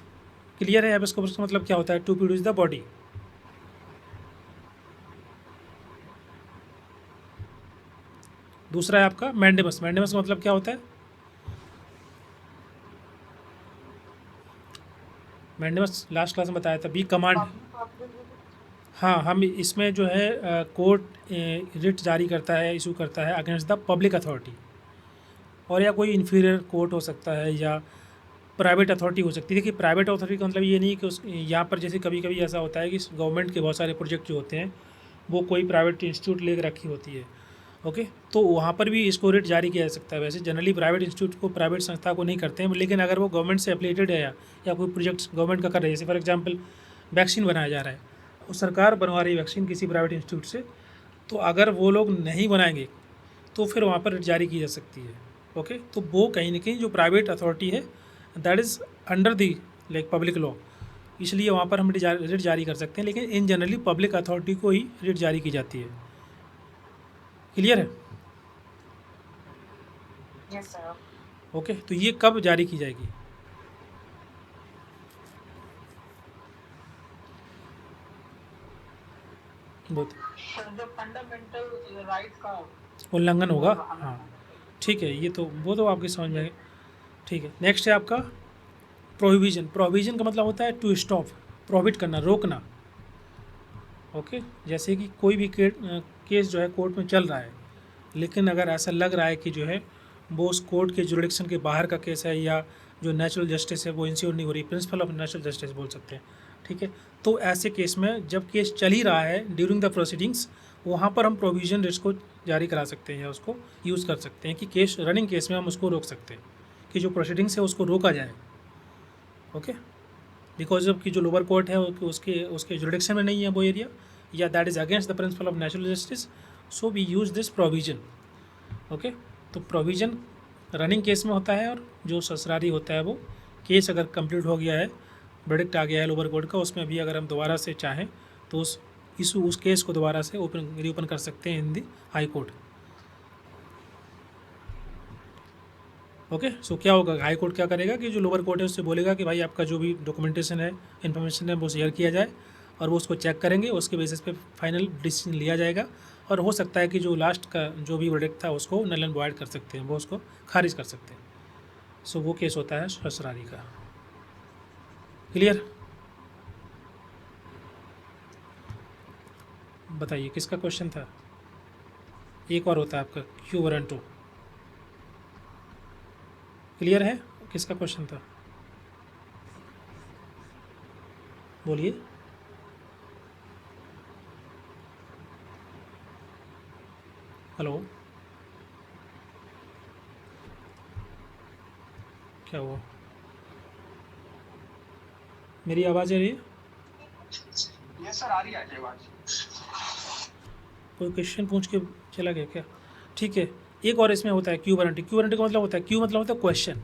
क्लियर है? हैबेस कॉर्पस का मतलब क्या होता है? To produce the body. दूसरा है आपका मैंडेमस। मैंडेमस का मतलब क्या होता है? मैंडेमस लास्ट क्लास में बताया था, बी कमांड। हाँ, हम इसमें जो है कोर्ट रिट जारी करता है, इशू करता है अगेंस्ट द पब्लिक अथॉरिटी, और या कोई इन्फीरियर कोर्ट हो सकता है, या प्राइवेट अथॉरिटी हो सकती है। देखिए, प्राइवेट अथॉरिटी का मतलब ये नहीं कि उस यहाँ पर जैसे कभी कभी ऐसा होता है कि गवर्नमेंट के बहुत सारे प्रोजेक्ट जो होते हैं वो कोई प्राइवेट इंस्टीट्यूट ले रखी होती है, ओके। तो वहाँ पर भी इसको रेट जारी किया जा सकता है। वैसे जनरली प्राइवेट इंस्टीट्यूट को, प्राइवेट संस्था को नहीं करते हैं, लेकिन अगर वो गवर्नमेंट से एफिलिएटेड है या कोई प्रोजेक्ट गवर्नमेंट का कर रही है, जैसे फॉर एग्जांपल वैक्सीन बनाया जा रहा है, वो सरकार बनवा रही है वैक्सीन किसी प्राइवेट इंस्टीट्यूट से, तो अगर वो लोग नहीं बनाएंगे तो फिर वहाँ पर रेट जारी की जा सकती है, ओके। तो वो कहीं ना कहीं जो प्राइवेट अथॉरिटी है that is under the like public law, इसलिए वहाँ पर हम रेट जारी कर सकते हैं, लेकिन इन जनरली पब्लिक अथॉरिटी को ही रेट जारी की जाती है। क्लियर है? Yes sir. ओके। तो ये कब जारी की जाएगी? जो फंडामेंटल राइट का उल्लंघन होगा, हाँ, ठीक है। ये तो वो तो आपकी समझ में है, ठीक है। नेक्स्ट है आपका प्रोहिबिशन। प्रोहिबिशन का मतलब होता है टू स्टॉप, प्रोहिबिट करना, रोकना, ओके। जैसे कि कोई भी केस जो है कोर्ट में चल रहा है, लेकिन अगर ऐसा लग रहा है कि जो है वो उस कोर्ट के जुरिडिक्शन के बाहर का केस है, या जो नेचुरल जस्टिस है वो इंश्योर नहीं हो रही, प्रिंसिपल ऑफ नेचुरल जस्टिस बोल सकते हैं, ठीक है। तो ऐसे केस में जब केस चल ही रहा है ड्यूरिंग द प्रोसीडिंग्स, वहाँ पर हम प्रोविजन रिट को जारी करा सकते हैं, या उसको यूज़ कर सकते हैं कि केस रनिंग केस में हम उसको रोक सकते हैं, कि जो प्रोसीडिंग्स है उसको रोका जाए, ओके। बिकॉज ऑफ कि जो लोअर कोर्ट है उसके जुरिडिक्शन में नहीं है वो एरिया, या that is against the principle of natural justice, so we use this provision, okay. तो प्रोविजन रनिंग केस में होता है, और जो ससुरारी होता है वो केस अगर कंप्लीट हो गया है, वर्डिक्ट आ गया है लोअर कोर्ट का, उसमें भी अगर हम दोबारा से चाहें तो उस केस को दोबारा से रीओपन कर सकते हैं इन दी हाई कोर्ट, ओके। सो क्या होगा, हाई कोर्ट क्या करेगा कि जो लोअर कोर्ट है उससे बोलेगा कि भाई आपका जो भी डॉक्यूमेंटेशन है, इन्फॉर्मेशन है, वो शेयर किया जाए, और वो उसको चेक करेंगे, उसके बेसिस पे फाइनल डिसीजन लिया जाएगा। और हो सकता है कि जो लास्ट का जो भी वर्डिक्ट था उसको नल एंड वॉइड कर सकते हैं, वो उसको खारिज कर सकते हैं। सो वो केस होता है ससुरारी का। क्लियर? बताइए किसका क्वेश्चन था? एक और होता है आपका क्यू वारंटो। क्लियर है? किसका क्वेश्चन था? बोलिए। हेलो, क्या हुआ? मेरी आवाज़ आ रही है? यस सर, आ रही है आवाज़। कोई क्वेश्चन पूछ के चला गया क्या? ठीक है। एक और इसमें होता है क्यू वारंटी। क्यू वारंटी का मतलब होता है, क्यू मतलब होता है क्वेश्चन,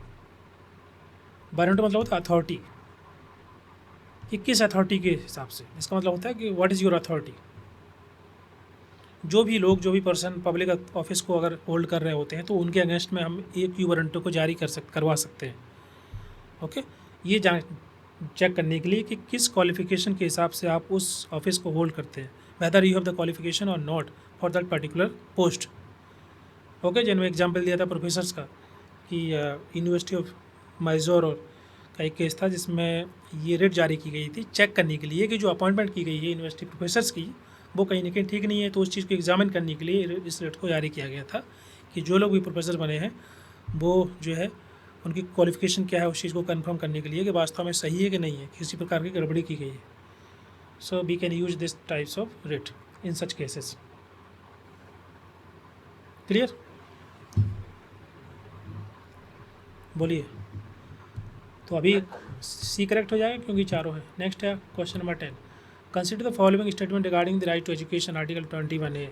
वारंटी मतलब होता है अथॉरिटी, कि किस अथॉरिटी के हिसाब से। इसका मतलब होता है कि व्हाट इज़ योर अथॉरिटी, जो भी पर्सन पब्लिक ऑफिस को अगर होल्ड कर रहे होते हैं तो उनके अगेंस्ट में हम एक क्यू वारंटो को जारी करवा सकते हैं। ओके, ये चेक करने के लिए कि किस क्वालिफिकेशन के हिसाब से आप उस ऑफिस को होल्ड करते हैं, whether you have the qualification और not for that particular post. Okay, जिनमें एग्जाम्पल दिया था प्रोफेसर्स का कि यूनिवर्सिटी ऑफ मैसूर का एक केस था जिसमें ये रेट जारी की गई थी चेक करने के लिए कि जो अपॉइंटमेंट की गई है यूनिवर्सिटी प्रोफेसर्स की वो कहीं ना कहीं ठीक नहीं है। तो उस चीज़ को एग्जामिन करने के लिए इस रेट को जारी किया गया था कि जो लोग भी प्रोफेसर बने हैं वो जो है उनकी क्वालिफिकेशन क्या है उस चीज़ को कंफर्म करने के लिए कि वास्तव में सही है कि नहीं है, किसी प्रकार की गड़बड़ी की गई है। So we can use this types of writ in such cases. Clear? बोलिए। तो अभी सी करेक्ट हो जाएगा क्योंकि चारों है। नेक्स्ट है question number 10, consider the following statement regarding the right to education, article 21A।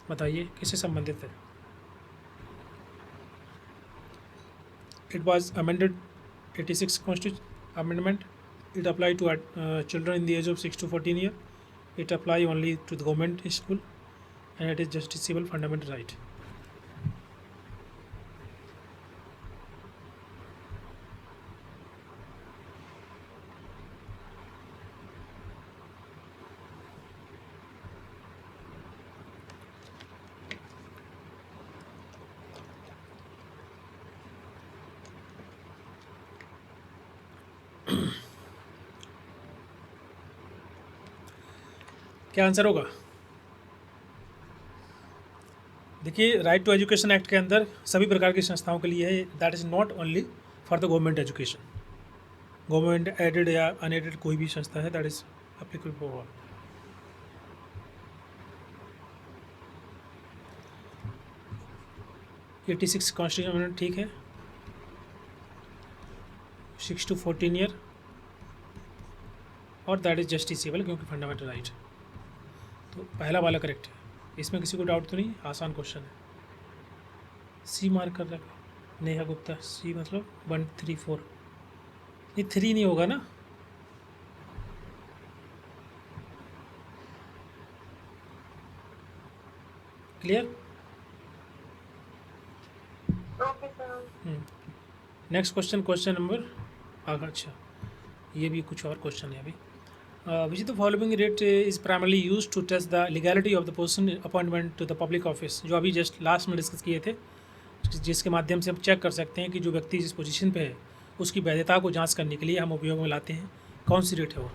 बताइए किससे संबंधित है। It was amended 86 constitution amendment. It apply to children in the age of 6 to 14 year. It apply only to the government school and it is justiciable fundamental right. क्या answer होगा? देखिए, right to education act के अंदर सभी प्रकार की संस्थाओं के लिए है। That is not only for the government education. Government aided या अनएडेड कोई भी संस्था है that is applicable for all. Eighty 86 constitution amendment ठीक है। 6 to 14 ईयर और दैट इज जस्टिसेबल क्योंकि फंडामेंटल राइट। तो पहला वाला करेक्ट है, इसमें किसी को डाउट तो नहीं? आसान क्वेश्चन है। सी मार्क कर रखा नेहा गुप्ता। सी मतलब 1 3 4, ये 3 नहीं होगा ना? Clear? Okay sir. Next question, question number अच्छा ये भी कुछ और क्वेश्चन है अभी। Which the following writ is primarily use to test the legality of the person appointment to the public office, जो अभी जस्ट लास्ट में डिस्कस किए थे, जिसके माध्यम से हम चेक कर सकते हैं कि जो व्यक्ति जिस पोजीशन पे है उसकी वैधता को जांच करने के लिए हम उपयोग में लाते हैं। कौन सी रेट है वो?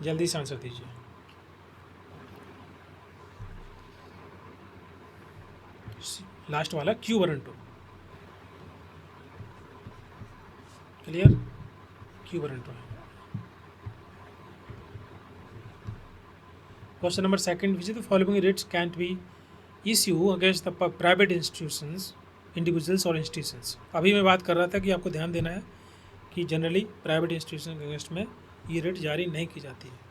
जल्दी से आंसर दीजिए। लास्ट वाला quo warranto. Clear? Quo warranto है। Question number 2, which the following writs can't be issue against the private institutions, individuals और इंस्टीट्यूशंस। अभी मैं बात कर रहा था कि आपको ध्यान देना है कि जनरली प्राइवेट इंस्टीट्यूशन के अगेंस्ट में ये रेट जारी नहीं की जाती है।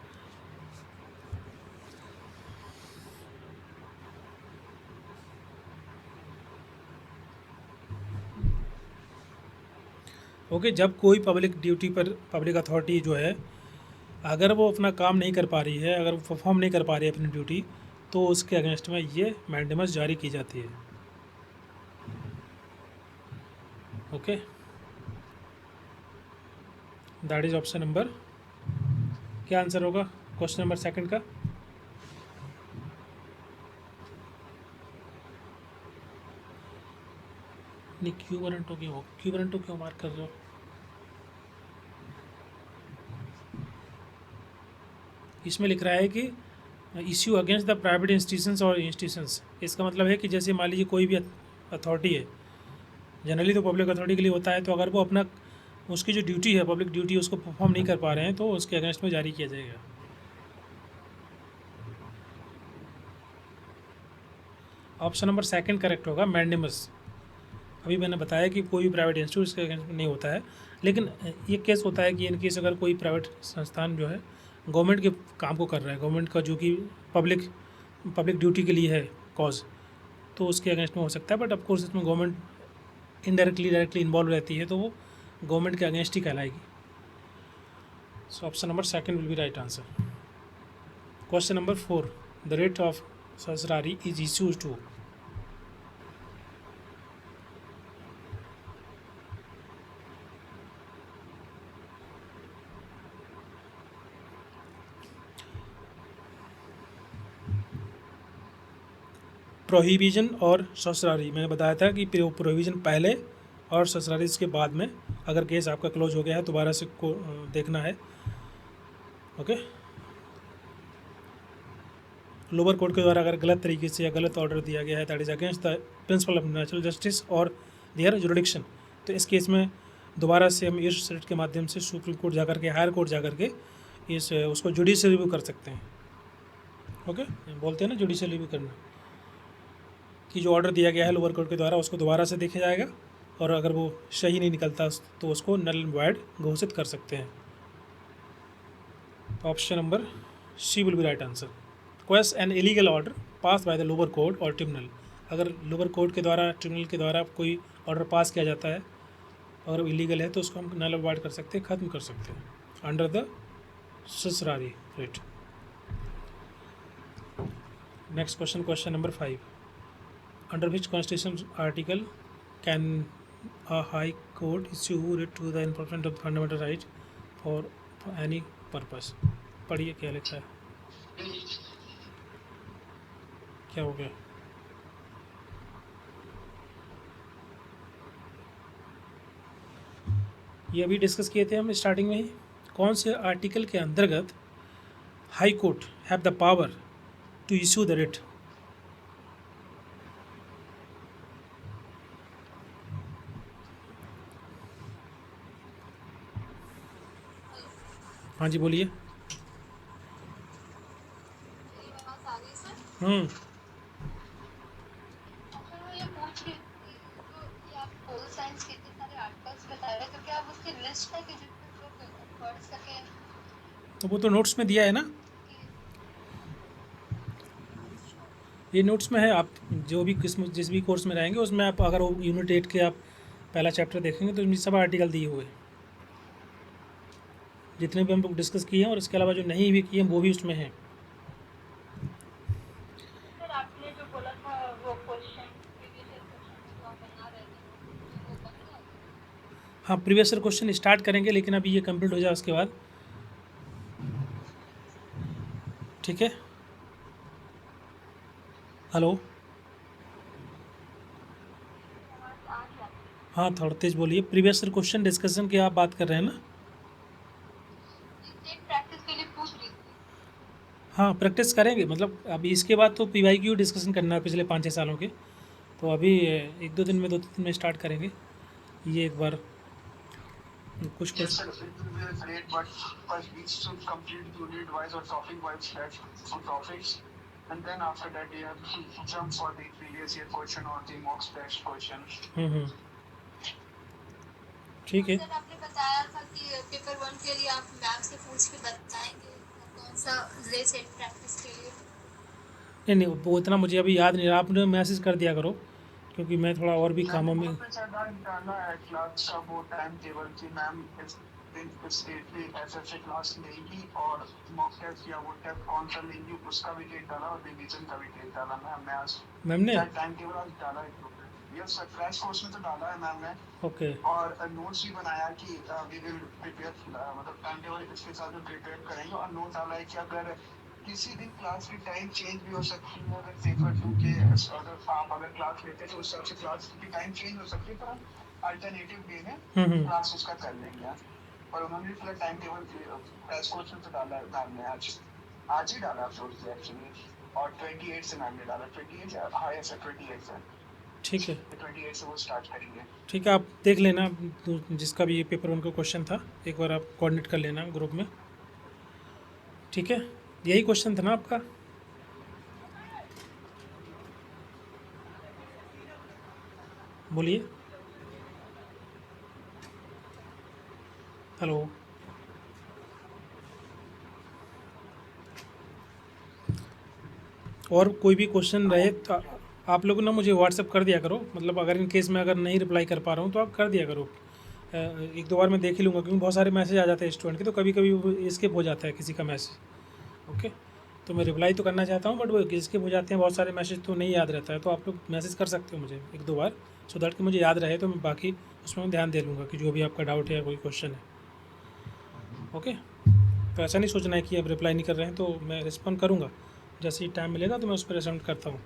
ओके, जब कोई पब्लिक ड्यूटी पर पब्लिक अथॉरिटी जो है अगर वो अपना काम नहीं कर पा रही है, अगर वो परफॉर्म नहीं कर पा रही है अपनी ड्यूटी, तो उसके अगेंस्ट में ये मैंडेमस जारी की जाती है। Okay, that is option number, क्या आंसर होगा क्वेश्चन नंबर 2 का? नहीं, क्यू वारंटो क्यों हो? क्यू वारंटो क्यों मार्क कर रहे हो? इसमें लिख रहा है कि issue against the private institutions और इंस्टीट्यूशंस। इसका मतलब है कि जैसे मान लीजिए कोई भी अथॉरिटी है, जनरली तो पब्लिक अथॉरिटी के लिए होता है, तो अगर वो अपना उसकी जो ड्यूटी है पब्लिक ड्यूटी उसको परफॉर्म नहीं कर पा रहे हैं तो उसके अगेंस्ट में जारी किया जाएगा। ऑप्शन नंबर 2 करेक्ट होगा, मैंडेमस। अभी मैंने बताया कि कोई भी प्राइवेट इंस्टीट्यूट के अगेंस्ट में नहीं होता है, लेकिन ये केस होता है कि इन केस अगर कोई प्राइवेट संस्थान जो है गवर्नमेंट के काम को कर रहा है, गवर्नमेंट का जो कि पब्लिक ड्यूटी के लिए है कॉज, तो उसके अगेंस्ट में हो सकता है। बट ऑफकोर्स इसमें गवर्नमेंट इनडायरेक्टली डायरेक्टली इन्वॉल्व रहती है तो वो गवर्नमेंट के अगेंस्ट ही कहलाएगी। So option number second will be right answer. Question number 4. The writ of certiorari is issued to. प्रोहिबिजन और ससुरारी, मैंने बताया था कि प्रोहिबिजन पहले और ससुरारी इसके बाद में, अगर केस आपका क्लोज हो गया है दोबारा से को देखना है। ओके, लोअर कोर्ट के द्वारा अगर गलत तरीके से या गलत ऑर्डर दिया गया है that is against the principle of natural justice और देयर जुरिडिक्शन, तो इस केस में दोबारा से हम इस सेट के माध्यम से सुप्रीम कोर्ट जाकर के, हायर कोर्ट जाकर के इस उसको जुडिशियल रिव्यू कर सकते हैं। ओके, बोलते हैं ना जुडिशियल रिव्यू करना, कि जो ऑर्डर दिया गया है लोअर कोर्ट के द्वारा उसको दोबारा से देखा जाएगा, और अगर वो सही नहीं निकलता तो उसको नल एंड वॉइड घोषित कर सकते हैं। Option number c will be right answer. Quash an illegal order pass by the lower court और ट्रिब्यूनल, अगर लोअर कोर्ट के द्वारा, ट्रिब्यूनल के द्वारा कोई ऑर्डर पास किया जाता है और वो इलीगल है तो उसको हम नल अवॉइड कर सकते हैं, ख़त्म कर सकते हैं अंडर द ससुरारी writ. Next question, question number 5. Under which constitutional article can a high court issue writ to the enforcement of fundamental right for any purpose? पढ़िए क्या लिखा है, क्या हो गया? ये अभी डिस्कस किए थे हम स्टार्टिंग में ही। कौन से आर्टिकल के अंतर्गत High Court have the power to issue the writ? हाँ जी बोलिए। हम्म, तो वो तो नोट्स में दिया है ना, ये नोट्स में है। आप जो भी जिस भी कोर्स में रहेंगे उसमें आप अगर वो यूनिट 8 के आप पहला चैप्टर देखेंगे तो इसमें सब आर्टिकल दिए हुए हैं, जितने भी हम लोग डिस्कस किए हैं, और इसके अलावा जो नहीं भी किए हैं वो भी उसमें हैं। सर आपने जो बोला था वो क्वेश्चन प्रीवियस क्वेश्चन जो आप बना रहे थे वो बन गया? हाँ, प्रीवियस ईयर क्वेश्चन स्टार्ट करेंगे, लेकिन अभी ये कंप्लीट हो जाए उसके बाद, ठीक है। हेलो, हाँ थोड़ा तेज बोलिए। प्रीवियस ईयर क्वेश्चन डिस्कशन की आप बात कर रहे हैं ना? प्रैक्टिस के लिए पूछ रही थी। हाँ, प्रैक्टिस करेंगे, मतलब अभी इसके बाद तो PYQ डिस्कशन करना है पिछले 5-6 सालों के, तो अभी 1-2 दिन में 2-3 दिन में स्टार्ट करेंगे। ये एक बार कुछ Yes, sir. It will be great, but first we should complete the unit wise or topic wise that some topics, and then after that we have to jump for the previous year question or the mock test question. ठीक है। Sir आपने बताया था कि paper 1 के लिए आप ma'am से पूछ के बताएंगे कौन सा रिलेटेड प्रैक्टिस के लिए। नहीं, वो इतना मुझे अभी याद नहीं रहा, आपने मैसेज कर दिया करो, क्योंकि मैं थोड़ा और भी कामों में। डालना है क्लास का वो टाइम टेबल की मैम इस एसएफए क्लास लेगी और मॉक टेस्ट या वो टेस्ट कौन सा लेंगी उसका भी डेट डाला और रिवीजन का भी डेट डाला मैम ने आज। मैम ने टाइम टेबल आज डाला है ग्रुप में। यस सर, क्रैश कोर्स में तो डाला है मैम ने। ओके, और नोट्स भी बनाया कि वी विल प्रिपेयर, मतलब टाइम टेबल इसके साथ में प्रिपेयर करेंगे, और नोट डाला है कि अगर किसी दिन क्लास की टाइम चेंज भी हो सकती है, अगर पेपर 2 के अगर आप अगर क्लास लेते हैं तो उस हिसाब से क्लास की टाइम चेंज हो सकती है, पर हम अल्टरनेटिव वे में क्लास उसका कर लेंगे। और उन्होंने फिर टाइम टेबल क्रैश कोर्स में तो डाला मैम ने आज ही डाला अफसोस एक्चुअली, और 28 से मैम ने डाला, 28 हाई ऐसा 28 से, ठीक है, 28 से वो स्टार्ट करेंगे। ठीक है। आप देख लेना, जिसका भी ये पेपर 1 का क्वेश्चन था एक बार आप कोऑर्डिनेट कर लेना ग्रुप में, ठीक है। यही क्वेश्चन था ना आपका? बोलिए। हेलो, और कोई भी क्वेश्चन रहे तो आप लोग ना मुझे व्हाट्सएप कर दिया करो, मतलब अगर इन केस में अगर नहीं रिप्लाई कर पा रहा हूँ तो आप कर दिया करो, एक दो बार मैं देख ही लूँगा, क्योंकि बहुत सारे मैसेज आ जाते हैं स्टूडेंट के, तो कभी कभी स्किप हो जाता है किसी का मैसेज। ओके, तो मैं रिप्लाई तो करना चाहता हूँ, बट वो स्किप हो जाते हैं बहुत सारे मैसेज, तो नहीं याद रहता है। तो आप लोग मैसेज कर सकते हो मुझे एक दो बार, सो दैट कि मुझे याद रहे, तो मैं बाकी उसमें मैं ध्यान दे लूँगा कि जो भी आपका डाउट है या कोई क्वेश्चन है। ओके, तो ऐसा नहीं सोचना है कि अब रिप्लाई नहीं कर रहे हैं, तो मैं रिस्पॉन्ड करूँगा जैसे ही टाइम मिलेगा, तो मैं उस पर रिस्पॉन्ड करता हूँ।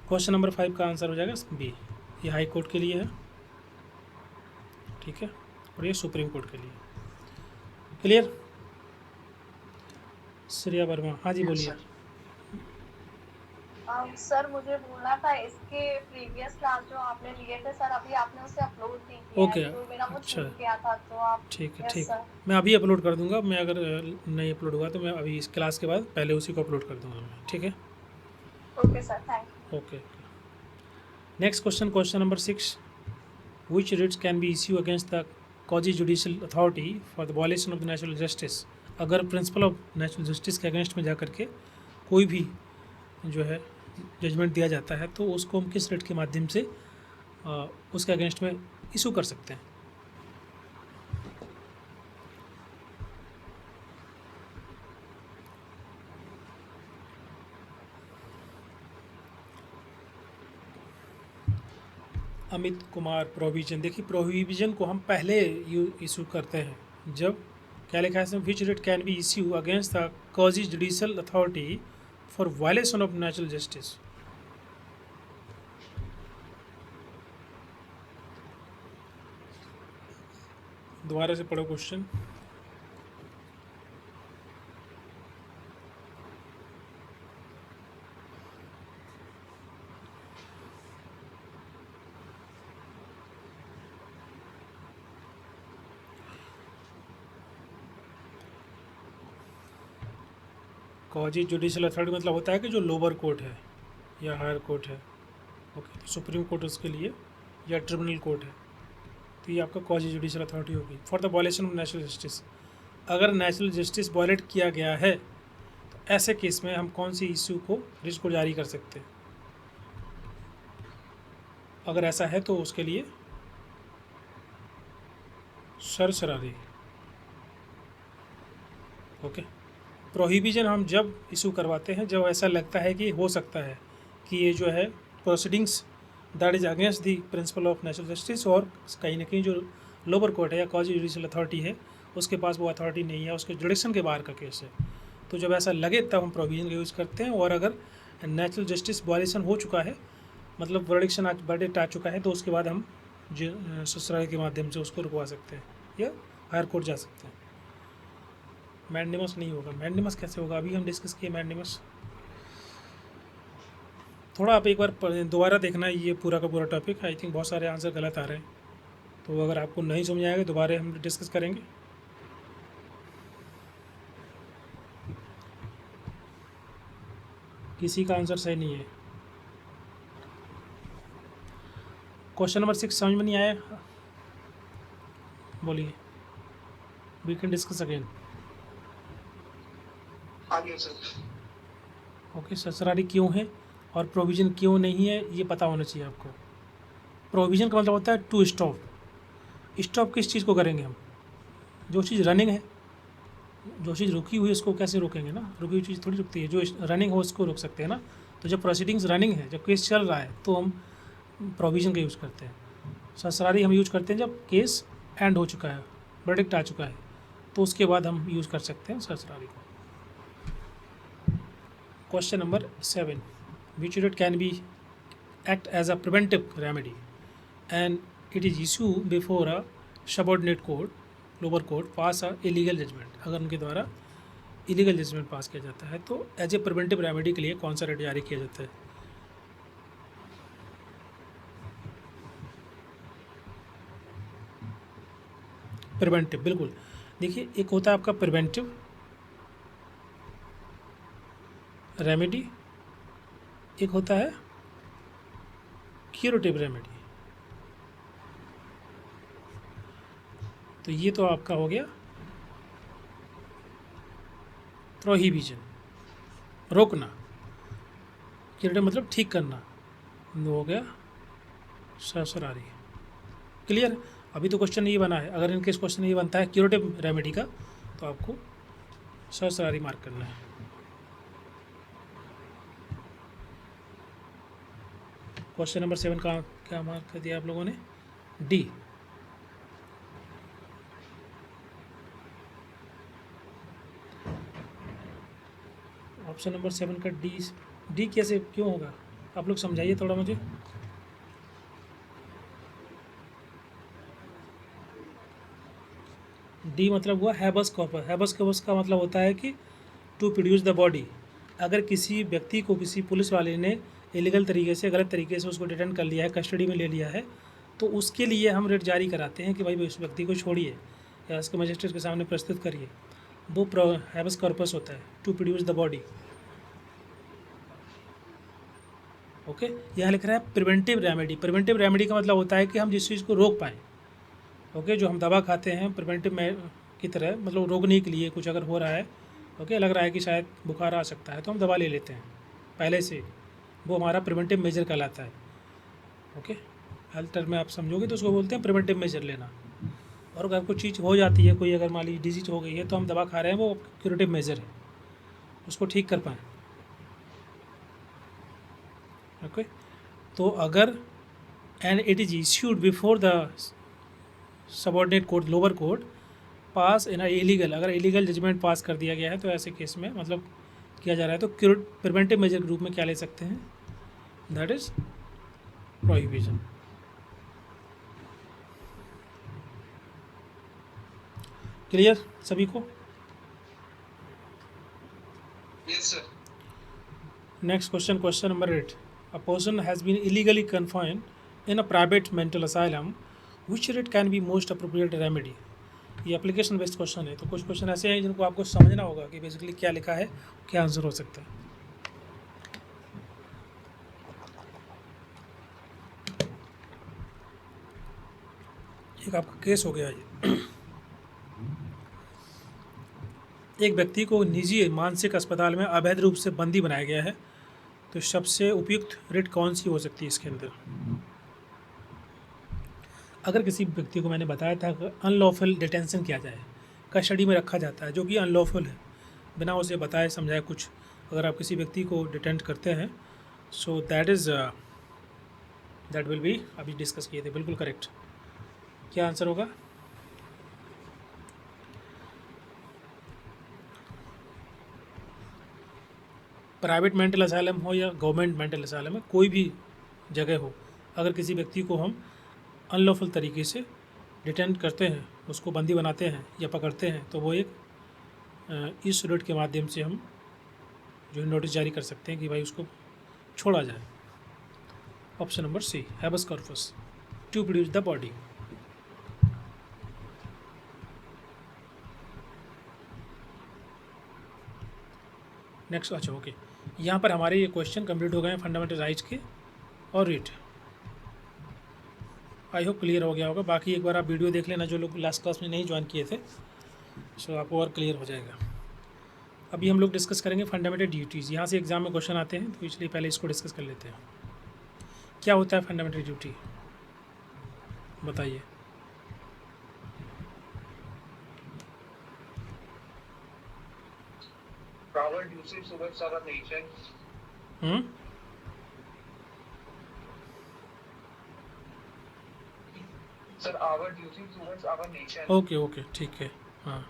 क्वेश्चन नंबर 5 का आंसर हो जाएगा बी, ये हाई कोर्ट के लिए है, ठीक है, और ये सुप्रीम कोर्ट के लिए। क्लियर? श्रेया वर्मा, हाँ जी बोलिए। सर मुझे बोलना था, इसके प्रीवियस क्लास जो आपने लिए थे सर, अभी आपने उसे अपलोड नहीं किया ओके, है, तो मेरा वो अच्छा, छूट गया था, तो आप ठीक है, यस ठीक, सर। मैं अभी अपलोड कर दूंगा। मैं अगर नहीं अपलोड हुआ तो मैं अभी इस क्लास के बाद पहले उसी को अपलोड कर दूंगा मैं, ठीक है। Okay sir, thank okay, next question, question number 6, which writs can be issue against the quasi judicial authority for the violation of the natural justice. अगर प्रिंसिपल ऑफ नेचुरल जस्टिस के अगेंस्ट में जा करके कोई भी जो है जजमेंट दिया जाता है, तो उसको हम किस रिट के माध्यम से उसके अगेंस्ट में इशू कर सकते हैं। अमित कुमार, प्रोविजन, देखिए प्रोविजन को हम पहले इशू करते हैं जब क्या लिखा है इसमें, which writ can be issue against the quasi judicial authority for violation of natural justice. दोबारा से पढ़ो क्वेश्चन। कॉजी जुडिशियल अथॉरिटी मतलब होता है कि जो लोअर कोर्ट है या हायर कोर्ट है, ओके, तो सुप्रीम कोर्ट उसके लिए या ट्रिब्यूनल कोर्ट है, तो ये आपका कॉजी जुडिशियल अथॉरिटी होगी for the violation of natural justice. अगर नेचुरल जस्टिस वायलेट किया गया है, तो ऐसे केस में हम कौन सी इश्यू को रिट को जारी कर सकते हैं। अगर ऐसा है तो उसके लिए सरसरारी, ओके। प्रोहिबिजन हम जब इशू करवाते हैं जब ऐसा लगता है कि हो सकता है कि ये जो है proceedings that is against the principle of natural justice, और कहीं ना कहीं जो लोअर कोर्ट है या कॉजी जुडिशियल अथॉरिटी है उसके पास वो अथॉरिटी नहीं है, उसके जुडिक्शन के बाहर का केस है। तो जब ऐसा लगे तब हम प्रोविजन का यूज़ करते हैं। और अगर नेचुरल जस्टिस वायलेशन हो चुका है, मतलब वर्डिक्ट आ चुका है, तो उसके बाद हम ससुराल के माध्यम से उसको रुकवा सकते हैं या हायर कोर्ट जा सकते हैं। मैंडेमस नहीं होगा। मैंडेमस कैसे होगा, अभी हम डिस्कस किए मैंडेमस। थोड़ा आप एक बार दोबारा देखना ये पूरा का पूरा टॉपिक, आई थिंक बहुत सारे आंसर गलत आ रहे हैं, तो अगर आपको नहीं समझ आएगा दोबारा हम डिस्कस करेंगे। किसी का आंसर सही नहीं है। क्वेश्चन नंबर 6 समझ में नहीं आया, बोलिए, वी कैन डिस्कस अगेन। आगे सर। ओके, ससुरारी क्यों है और प्रोविज़न क्यों नहीं है, ये पता होना चाहिए आपको। प्रोविज़न का मतलब होता है टू स्टॉप। स्टॉप किस चीज़ को करेंगे हम, जो चीज़ रनिंग है, जो चीज़ रुकी हुई है उसको कैसे रोकेंगे ना, रुकी हुई चीज़ थोड़ी रुकती है, जो रनिंग हो उसको रोक सकते हैं ना। तो जब प्रोसीडिंग्स रनिंग है, जब केस चल रहा है, तो हम प्रोविज़न का यूज़ करते हैं। ससुरारी हम यूज करते हैं जब केस एंड हो चुका है, वर्डिक्ट आ चुका है, तो उसके बाद हम यूज़ कर सकते हैं ससुरारी को। Question number 7, which writ can be act as a preventive remedy and it is issued before a subordinate court, lower court pass a illegal judgment। अगर उनके द्वारा illegal judgment पास किया जाता है तो एज ए प्रिवेंटिव रेमेडी के लिए कौन सा रिट जारी किया जाता है। प्रिवेंटिव, बिल्कुल। देखिए, एक होता है आपका प्रिवेंटिव रेमेडी, एक होता है क्यूरेटिव रेमेडी। तो ये तो आपका हो गया प्रोहिबिजन, रोकना। क्यूरेटिव मतलब ठीक करना, वो हो गया ससुरारी। क्लियर। अभी तो क्वेश्चन ये बना है, अगर इनकेस क्वेश्चन ये बनता है क्यूरेटिव रेमेडी का तो आपको सरसरारी मार्क करना है। क्वेश्चन नंबर 7 का क्या मार्क कर दिया आप लोगों ने? डी। ऑप्शन नंबर 7 का डी। डी कैसे क्यों होगा आप लोग समझाइए थोड़ा मुझे। डी मतलब हुआ हैबस कॉर्पस। हैबस कॉर्पस का मतलब होता है कि टू प्रोड्यूस द बॉडी। अगर किसी व्यक्ति को किसी पुलिस वाले ने इलीगल तरीके से, गलत तरीके से उसको डिटेन कर लिया है, कस्टडी में ले लिया है, तो उसके लिए हम रेट जारी कराते हैं कि भाई उस व्यक्ति को छोड़िए या उसके मजिस्ट्रेट के सामने प्रस्तुत करिए। वो हैबस कॉर्पस होता है, to produce the body. Okay, यहाँ लिख रहा है प्रिवेंटिव रेमेडी। प्रिवेंटिव रेमेडी का मतलब होता है कि हम जिस चीज़ को रोक पाएँ। ओके, जो हम दवा खाते हैं प्रिवेंटिव की तरह, मतलब रोकने के लिए कुछ अगर हो रहा है, ओके, लग रहा है कि शायद बुखार आ सकता है तो हम दवा ले लेते हैं पहले से, वो हमारा प्रिवेंटिव मेजर कहलाता है। ओके, हेल्थ टर्म में आप समझोगे तो उसको बोलते हैं प्रिवेंटिव मेजर लेना। और अगर कोई चीज़ हो जाती है, कोई अगर मान लीजिए डिजीज हो गई है तो हम दवा खा रहे हैं, वो क्यूरेटिव मेजर है, उसको ठीक कर पाएँ। ओके, तो अगर and it is issued before the subordinate court, lower court pass in illegal, अगर इलीगल जजमेंट पास कर दिया गया है तो ऐसे केस में मतलब किया जा रहा है तो प्रिवेंटिव मेजर के रूप में क्या ले सकते हैं? That is prohibition. क्लियर सभी को? Yes sir. Next question, question number 8। A person has been illegally confined in a private mental asylum, which writ can be most appropriate remedy. ये एप्लीकेशन बेस्ड क्वेश्चन है, तो कुछ question ऐसे हैं जिनको आपको समझना होगा कि बेसिकली क्या लिखा है, क्या आंसर हो सकता है। एक आपका केस हो गया ये। एक व्यक्ति को निजी मानसिक अस्पताल में अवैध रूप से बंदी बनाया गया है, तो सबसे उपयुक्त रेट कौन सी हो सकती है इसके अंदर? अगर किसी व्यक्ति को मैंने बताया था कि अनलॉफुल डिटेंशन किया जाए, कस्टडी में रखा जाता है, जो कि अनलॉफुल है, बिना उसे बताए समझाए कुछ, अगर आप किसी व्यक्ति को डिटेंट करते हैं, सो दैट विल बी, अभी डिस्कस किए थे, बिल्कुल करेक्ट। क्या आंसर होगा? प्राइवेट मेंटल असाइलम हो या गवर्नमेंट मेंटल असाइलम है, कोई भी जगह हो, अगर किसी व्यक्ति को हम अनलॉफुल तरीके से डिटेंट करते हैं, उसको बंदी बनाते हैं या पकड़ते हैं, तो वो एक इस रेट के माध्यम से हम जो नोटिस जारी कर सकते हैं कि भाई उसको छोड़ा जाए। Option number C, habeas corpus, to produce the body. Next, अच्छा ओके, यहाँ पर हमारे ये क्वेश्चन कंप्लीट हो गए हैं फंडामेंटल राइट्स के और रीट। आई होप क्लियर हो गया होगा। बाकी एक बार आप वीडियो देख लेना, जो लोग लास्ट क्लास में नहीं ज्वाइन किए थे, सो आपको और क्लियर हो जाएगा। अभी हम लोग डिस्कस करेंगे फंडामेंटल ड्यूटीज़। यहाँ से एग्जाम में क्वेश्चन आते हैं, तो इसलिए पहले इसको डिस्कस कर लेते हैं। क्या होता है फंडामेंटल ड्यूटी, बताइए। Our duty towards our nation. Sir, our duty towards our nation. Okay okay, ठीक है, हाँ।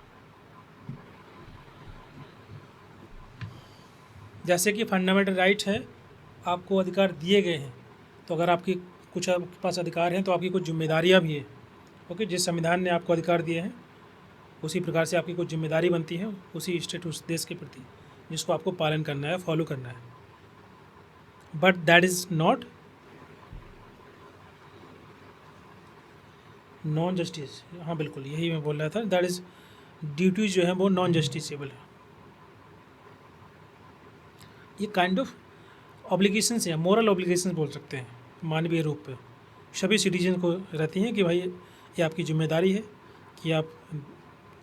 जैसे कि फंडामेंटल राइट है, आपको अधिकार दिए गए हैं, तो अगर आपकी कुछ आपके पास अधिकार हैं तो आपकी कुछ जिम्मेदारियां भी हैं। ओके, जिस संविधान ने आपको अधिकार दिए हैं उसी प्रकार से आपकी कुछ जिम्मेदारी बनती है उसी स्टेट, उस देश के प्रति, जिसको आपको पालन करना है, फॉलो करना है। But that is not non justice. हाँ बिल्कुल, यही मैं बोल रहा था, दैट इज़ ड्यूटीज जो है वो नॉन जस्टिसेबल है। ये काइंड ऑफ ऑब्लिगेशंस है, मोरल ऑब्लिगेशंस बोल सकते हैं मानवीय रूप पे, सभी सिटीजन को रहती हैं कि भाई ये आपकी जिम्मेदारी है कि आप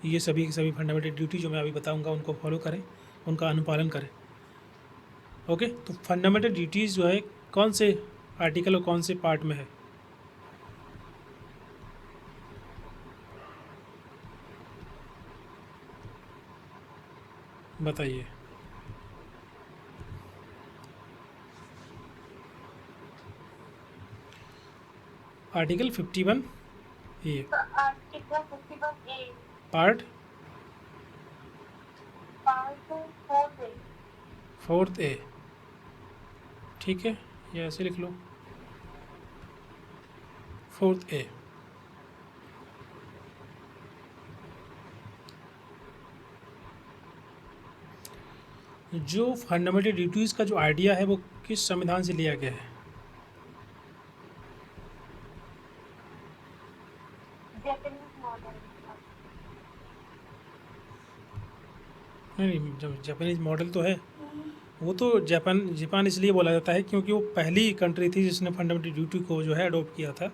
ये सभी फंडामेंटल ड्यूटी जो मैं अभी बताऊंगा उनको फॉलो करें, उनका अनुपालन करें। ओके, तो फंडामेंटल ड्यूटीज़ जो है कौन से आर्टिकल और कौन से पार्ट में है? बताइए। आर्टिकल 51 ये article 51A part part 4 fourth A, ठीक है, ये ऐसे लिख लो, फोर्थ ए। जो फंडामेंटल ड्यूटीज़ का जो आइडिया है वो किस संविधान से लिया गया है? Japanese model. नहीं, जब जापानीज मॉडल तो है, वो तो जापान इसलिए बोला जाता है क्योंकि वो पहली कंट्री थी जिसने फंडामेंटल ड्यूटी को जो है अडॉप्ट किया था।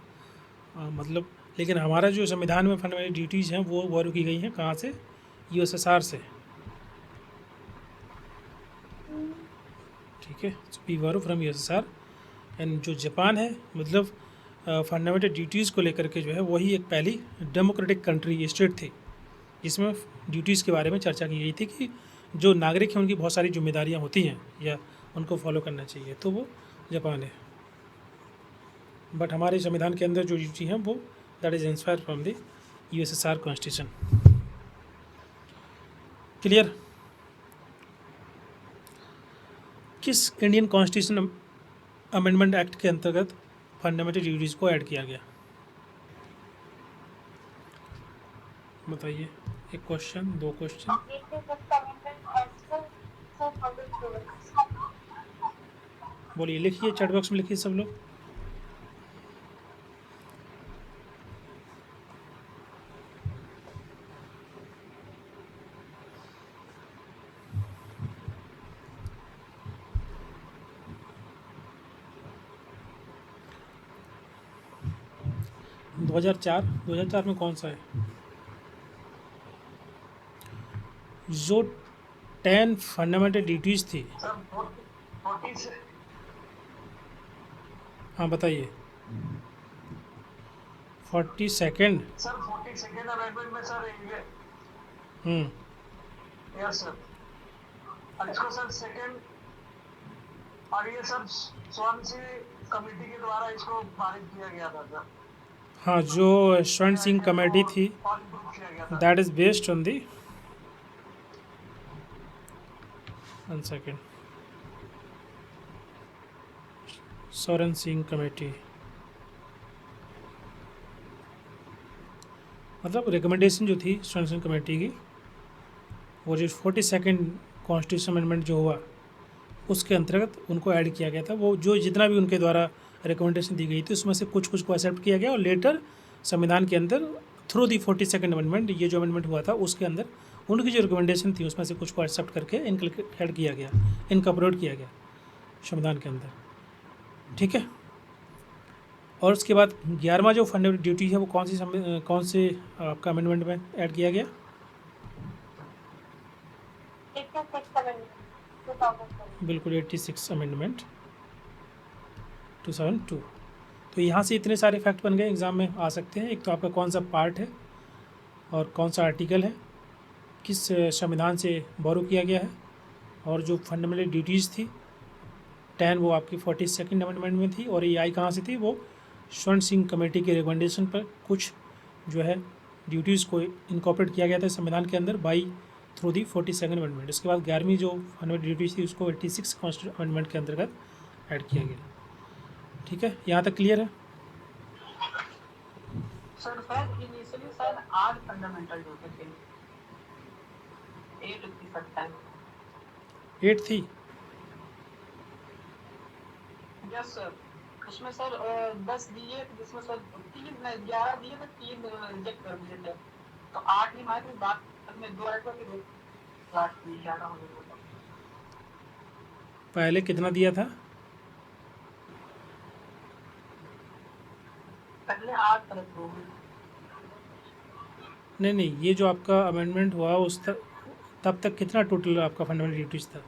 मतलब लेकिन हमारा जो संविधान में फंडामेंटल ड्यूटीज़ हैं वो बोरो की गई हैं कहाँ से? यूएसएसआर से, ठीक है, we borrow from USSR. And जो जापान है मतलब फंडामेंटल ड्यूटीज़ को लेकर के जो है वही एक पहली डेमोक्रेटिक कंट्री स्टेट थी जिसमें ड्यूटीज़ के बारे में चर्चा की गई थी कि जो नागरिक हैं उनकी बहुत सारी जिम्मेदारियां होती हैं या उनको फॉलो करना चाहिए, तो वो जापान है। बट हमारे संविधान के अंदर जो ड्यूटी हैं वो that is inspire from the USSR constitution. Clear? किस इंडियन कॉन्स्टिट्यूशन अमेंडमेंट एक्ट के अंतर्गत फंडामेंटल ड्यूटीज़ को ऐड किया गया? बताइए, एक क्वेश्चन, दो क्वेश्चन। बोलिए, लिखिए, चैट बॉक्स में लिखिए सब लोग। दो हजार चार में कौन सा है? जो 10 फंडामेंटल ड्यूटीज़ थी। सर 40 से हाँ बताइए। 42nd। सर 42nd अमेंडमेंट में सर ये यस सर, और इसको सर सेकंड, और ये सब स्वामी कमेटी के द्वारा इसको पारित किया गया था सर। हाँ, जो यशवंत सिंह कमेटी थी और इम्प्रूव किया गया था। That is based on the, one second, Soren Singh committee, मतलब रिकमेंडेशन जो थी सोरेन सिंह कमेटी की, वो जो 42nd कॉन्स्टिट्यूशन अमेंडमेंट जो हुआ उसके अंतर्गत उनको ऐड किया गया था। वो जो जितना भी उनके द्वारा रिकमेंडेशन दी गई थी उसमें से कुछ कुछ को एक्सेप्ट किया गया और लेटर संविधान के अंदर थ्रू दी 42nd अमेंडमेंट, ये जो अमेंडमेंट हुआ था उसके अंदर उनकी जो रिकमेंडेशन थी उसमें से कुछ को एक्सेप्ट करके ऐड किया गया, इनकॉर्पोरेट किया गया संविधान के अंदर, ठीक है। और उसके बाद 11वां जो फंडामेंटल ड्यूटी है वो कौन से आपका अमेंडमेंट में ऐड किया गया? 2007 बिल्कुल, 86 अमेंडमेंट 2002। तो यहाँ से इतने सारे फैक्ट बन गए, एग्ज़ाम में आ सकते हैं। एक तो आपका कौन सा पार्ट है और कौन सा आर्टिकल है, किस संविधान से बोरो किया गया है, और जो फंडामेंटल ड्यूटीज़ थी 10 वो आपकी 42nd अमेंडमेंट में थी, और ये आई कहाँ से थी? वो यशवंत सिंह कमेटी के रिकमेंडेशन पर कुछ जो है ड्यूटीज़ को इनकॉर्पोरेट किया गया था संविधान के अंदर by through the 42nd amendment. उसके बाद 11वीं जो फंडामेंटल ड्यूटीज़ थी उसको 86 कॉन्स्टिट्यूशन अमेंडमेंट के अंतर्गत ऐड किया गया, ठीक है। यहाँ तक क्लियर है? Sir initially sir 8 fundamental duty थी, 8 थी सर टाइम। 8 थी? यस सर, उसमें सर 10 दिए जिसमें सर 11 दिए थे, 3 रिजेक्ट कर दिए थे, तो 8 ही मात्र बात में 2 ऐड करके 8 दिए, 11 हो गए। पहले कितना दिया था? पहले 8 तरफ हो गए। नहीं, ये जो आपका अमेंडमेंट हुआ उस तब तक कितना टोटल आपका फंडामेंटल ड्यूटीज़ था?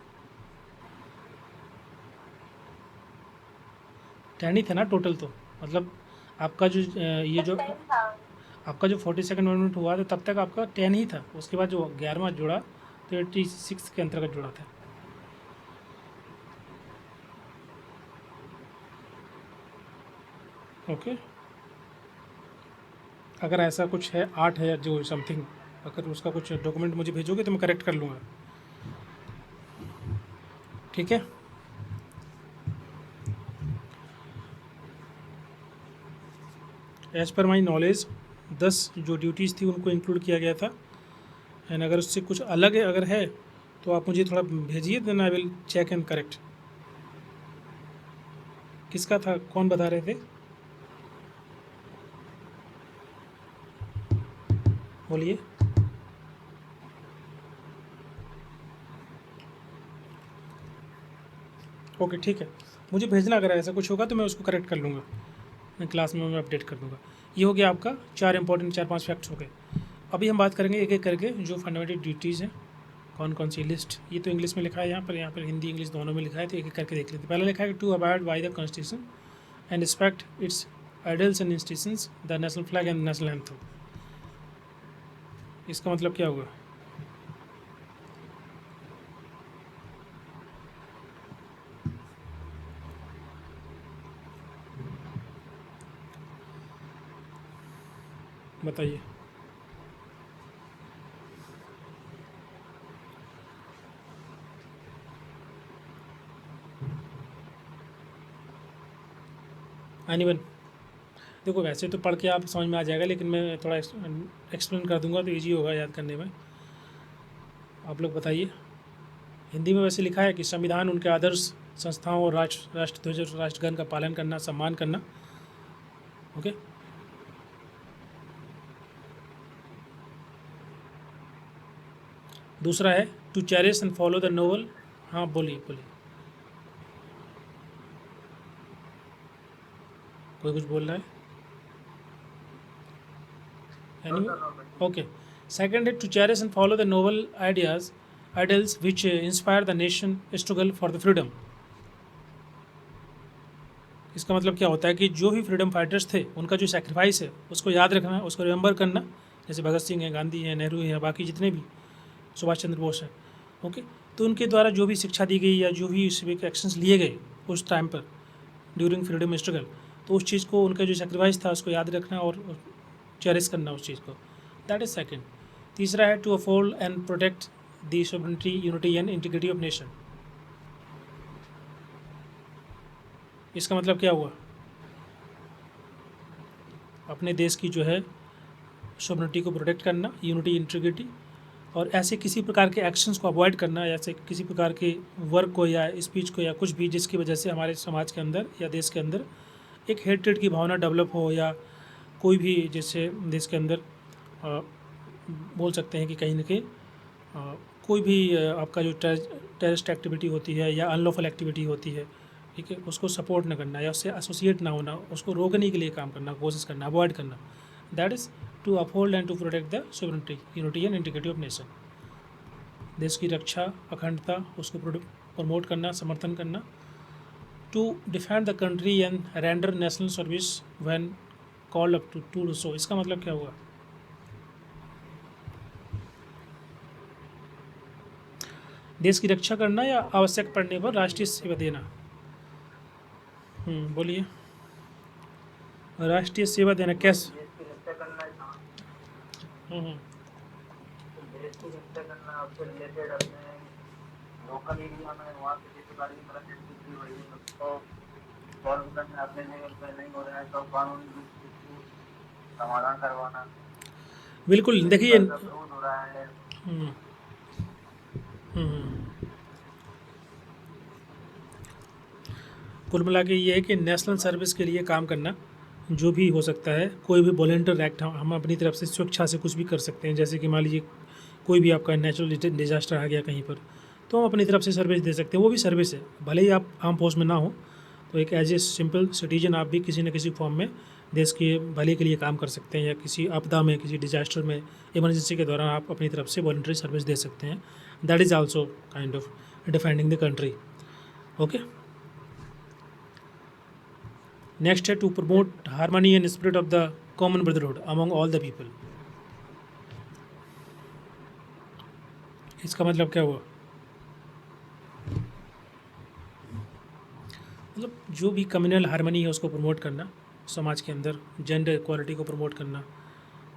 10 ही था ना टोटल, तो मतलब आपका जो ये जो आपका जो 42nd अमेंडमेंट हुआ था तब तक आपका 10 ही था। उसके बाद जो 11वां जुड़ा तो 86 के अंतर्गत जुड़ा था। ओके, अगर ऐसा कुछ है 8 है जो समथिंग, अगर उसका कुछ डॉक्यूमेंट मुझे भेजोगे तो मैं करेक्ट कर लूँगा, ठीक है। एज पर माई नॉलेज 10 जो ड्यूटीज़ थी उनको इंक्लूड किया गया था, एंड अगर उससे कुछ अलग है अगर है तो आप मुझे थोड़ा भेजिए, then I will check and correct. किसका था, कौन बता रहे थे? बोलिए। ओके ठीक है, मुझे भेजना, अगर ऐसा कुछ होगा तो मैं उसको करेक्ट कर लूँगा, मैं क्लास में मैं अपडेट कर दूँगा। ये हो गया आपका 4-5 फैक्ट्स हो गए। अभी हम बात करेंगे एक एक करके जो फंडामेंटल ड्यूटीज़ हैं, कौन कौन सी लिस्ट। ये तो इंग्लिश में लिखा है, यहाँ पर हिंदी इंग्लिश दोनों में लिखा है, तो एक एक करके देख लेते हैं। पहले लिखा है to abide by the constitution and respect its ideals and institutions, the national flag and national anthem. इसका मतलब क्या हुआ? बताइए। एनीवन? देखो वैसे तो पढ़ के आप समझ में आ जाएगा, लेकिन मैं थोड़ा एक्सप्लेन कर दूंगा तो इजी होगा याद करने में। आप लोग बताइए। हिंदी में वैसे लिखा है कि संविधान, उनके आदर्श, संस्थाओं और राष्ट्रध्वज और राष्ट्रगान का पालन करना, सम्मान करना। ओके, दूसरा है to cherish and follow the noble. हाँ बोलिए बोलिए, कोई कुछ बोल रहा है? ओके, सेकंड है to cherish and follow the noble ideals which inspire the nation struggle for the freedom. इसका मतलब क्या होता है कि जो भी फ्रीडम फाइटर्स थे उनका जो सेक्रीफाइस है उसको याद रखना, उसको रिमेंबर करना, जैसे भगत सिंह हैं, गांधी हैं, नेहरू हैं, बाकी जितने भी, सुभाष चंद्र बोस हैं। ओके, तो उनके द्वारा जो भी शिक्षा दी गई या जो भी सिविक एक्शंस लिए गए उस टाइम पर ड्यूरिंग फ्रीडम स्ट्रगल, तो उस चीज़ को, उनका जो सेक्रीफाइस था उसको याद रखना और चेरिश करना उस चीज़ को, दैट इज़ सेकंड। तीसरा है to uphold and protect the sovereignty, unity and integrity of nation. इसका मतलब क्या हुआ? अपने देश की जो है सॉवरेनिटी को प्रोटेक्ट करना, यूनिटी, इंटीग्रिटी, और ऐसे किसी प्रकार के एक्शंस को अवॉइड करना, ऐसे किसी प्रकार के वर्क को या स्पीच को या कुछ भी जिसकी वजह से हमारे समाज के अंदर या देश के अंदर एक हेट्रेड की भावना डेवलप हो, या कोई भी जैसे देश के अंदर बोल सकते हैं कि कहीं ना कहीं कोई भी आपका जो टेररिस्ट एक्टिविटी होती है या अनलॉफुल एक्टिविटी होती है, ठीक है, उसको सपोर्ट ना करना या उससे एसोसिएट ना होना, उसको रोकने के लिए काम करना, कोशिश करना, अवॉइड करना, that is to uphold and to protect the sovereignty, unity and integrity of nation. देश की रक्षा, अखंडता, उसको प्रमोट करना, समर्थन करना। To defend the country and render national service when called up to do so. इसका मतलब क्या हुआ? देश की रक्षा करना या आवश्यक पड़ने पर राष्ट्रीय सेवा देना। बोलिए, राष्ट्रीय सेवा देना कैसे? लोकल एरिया में वहाँ पे जिस प्रकार की परिस्थिति हो रही है उसको सॉल्व करना, अपने लेवल पे नहीं हो रहा है तो कानूनी रूप से उसको समाधान करवाना। बिल्कुल, देखिए हो रहा है। कुल मिला के ये है कि नेशनल सर्विस के लिए काम करना जो भी हो सकता है, कोई भी वॉलंटियर एक्ट हम अपनी तरफ से स्वेच्छा से कुछ भी कर सकते हैं। जैसे कि मान लीजिए कोई भी आपका नेचुरल डिजास्टर आ गया कहीं पर, तो हम अपनी तरफ से सर्विस दे सकते हैं, वो भी सर्विस है, भले ही आप आर्म फोर्स में ना हो, तो एक एज ए सिंपल सिटीजन आप भी किसी न किसी फॉर्म में देश के भले के लिए काम कर सकते हैं, या किसी आपदा में, किसी डिजास्टर में, इमरजेंसी के दौरान आप अपनी तरफ से वॉलंटरी सर्विस दे सकते हैं। That is also kind of defending the country. Okay, next है to promote harmony and spirit of the common brotherhood among all the people. इसका मतलब क्या हुआ? मतलब जो भी कम्युनल हार्मनी है उसको प्रमोट करना, समाज के अंदर जेंडर इक्वालिटी को प्रमोट करना,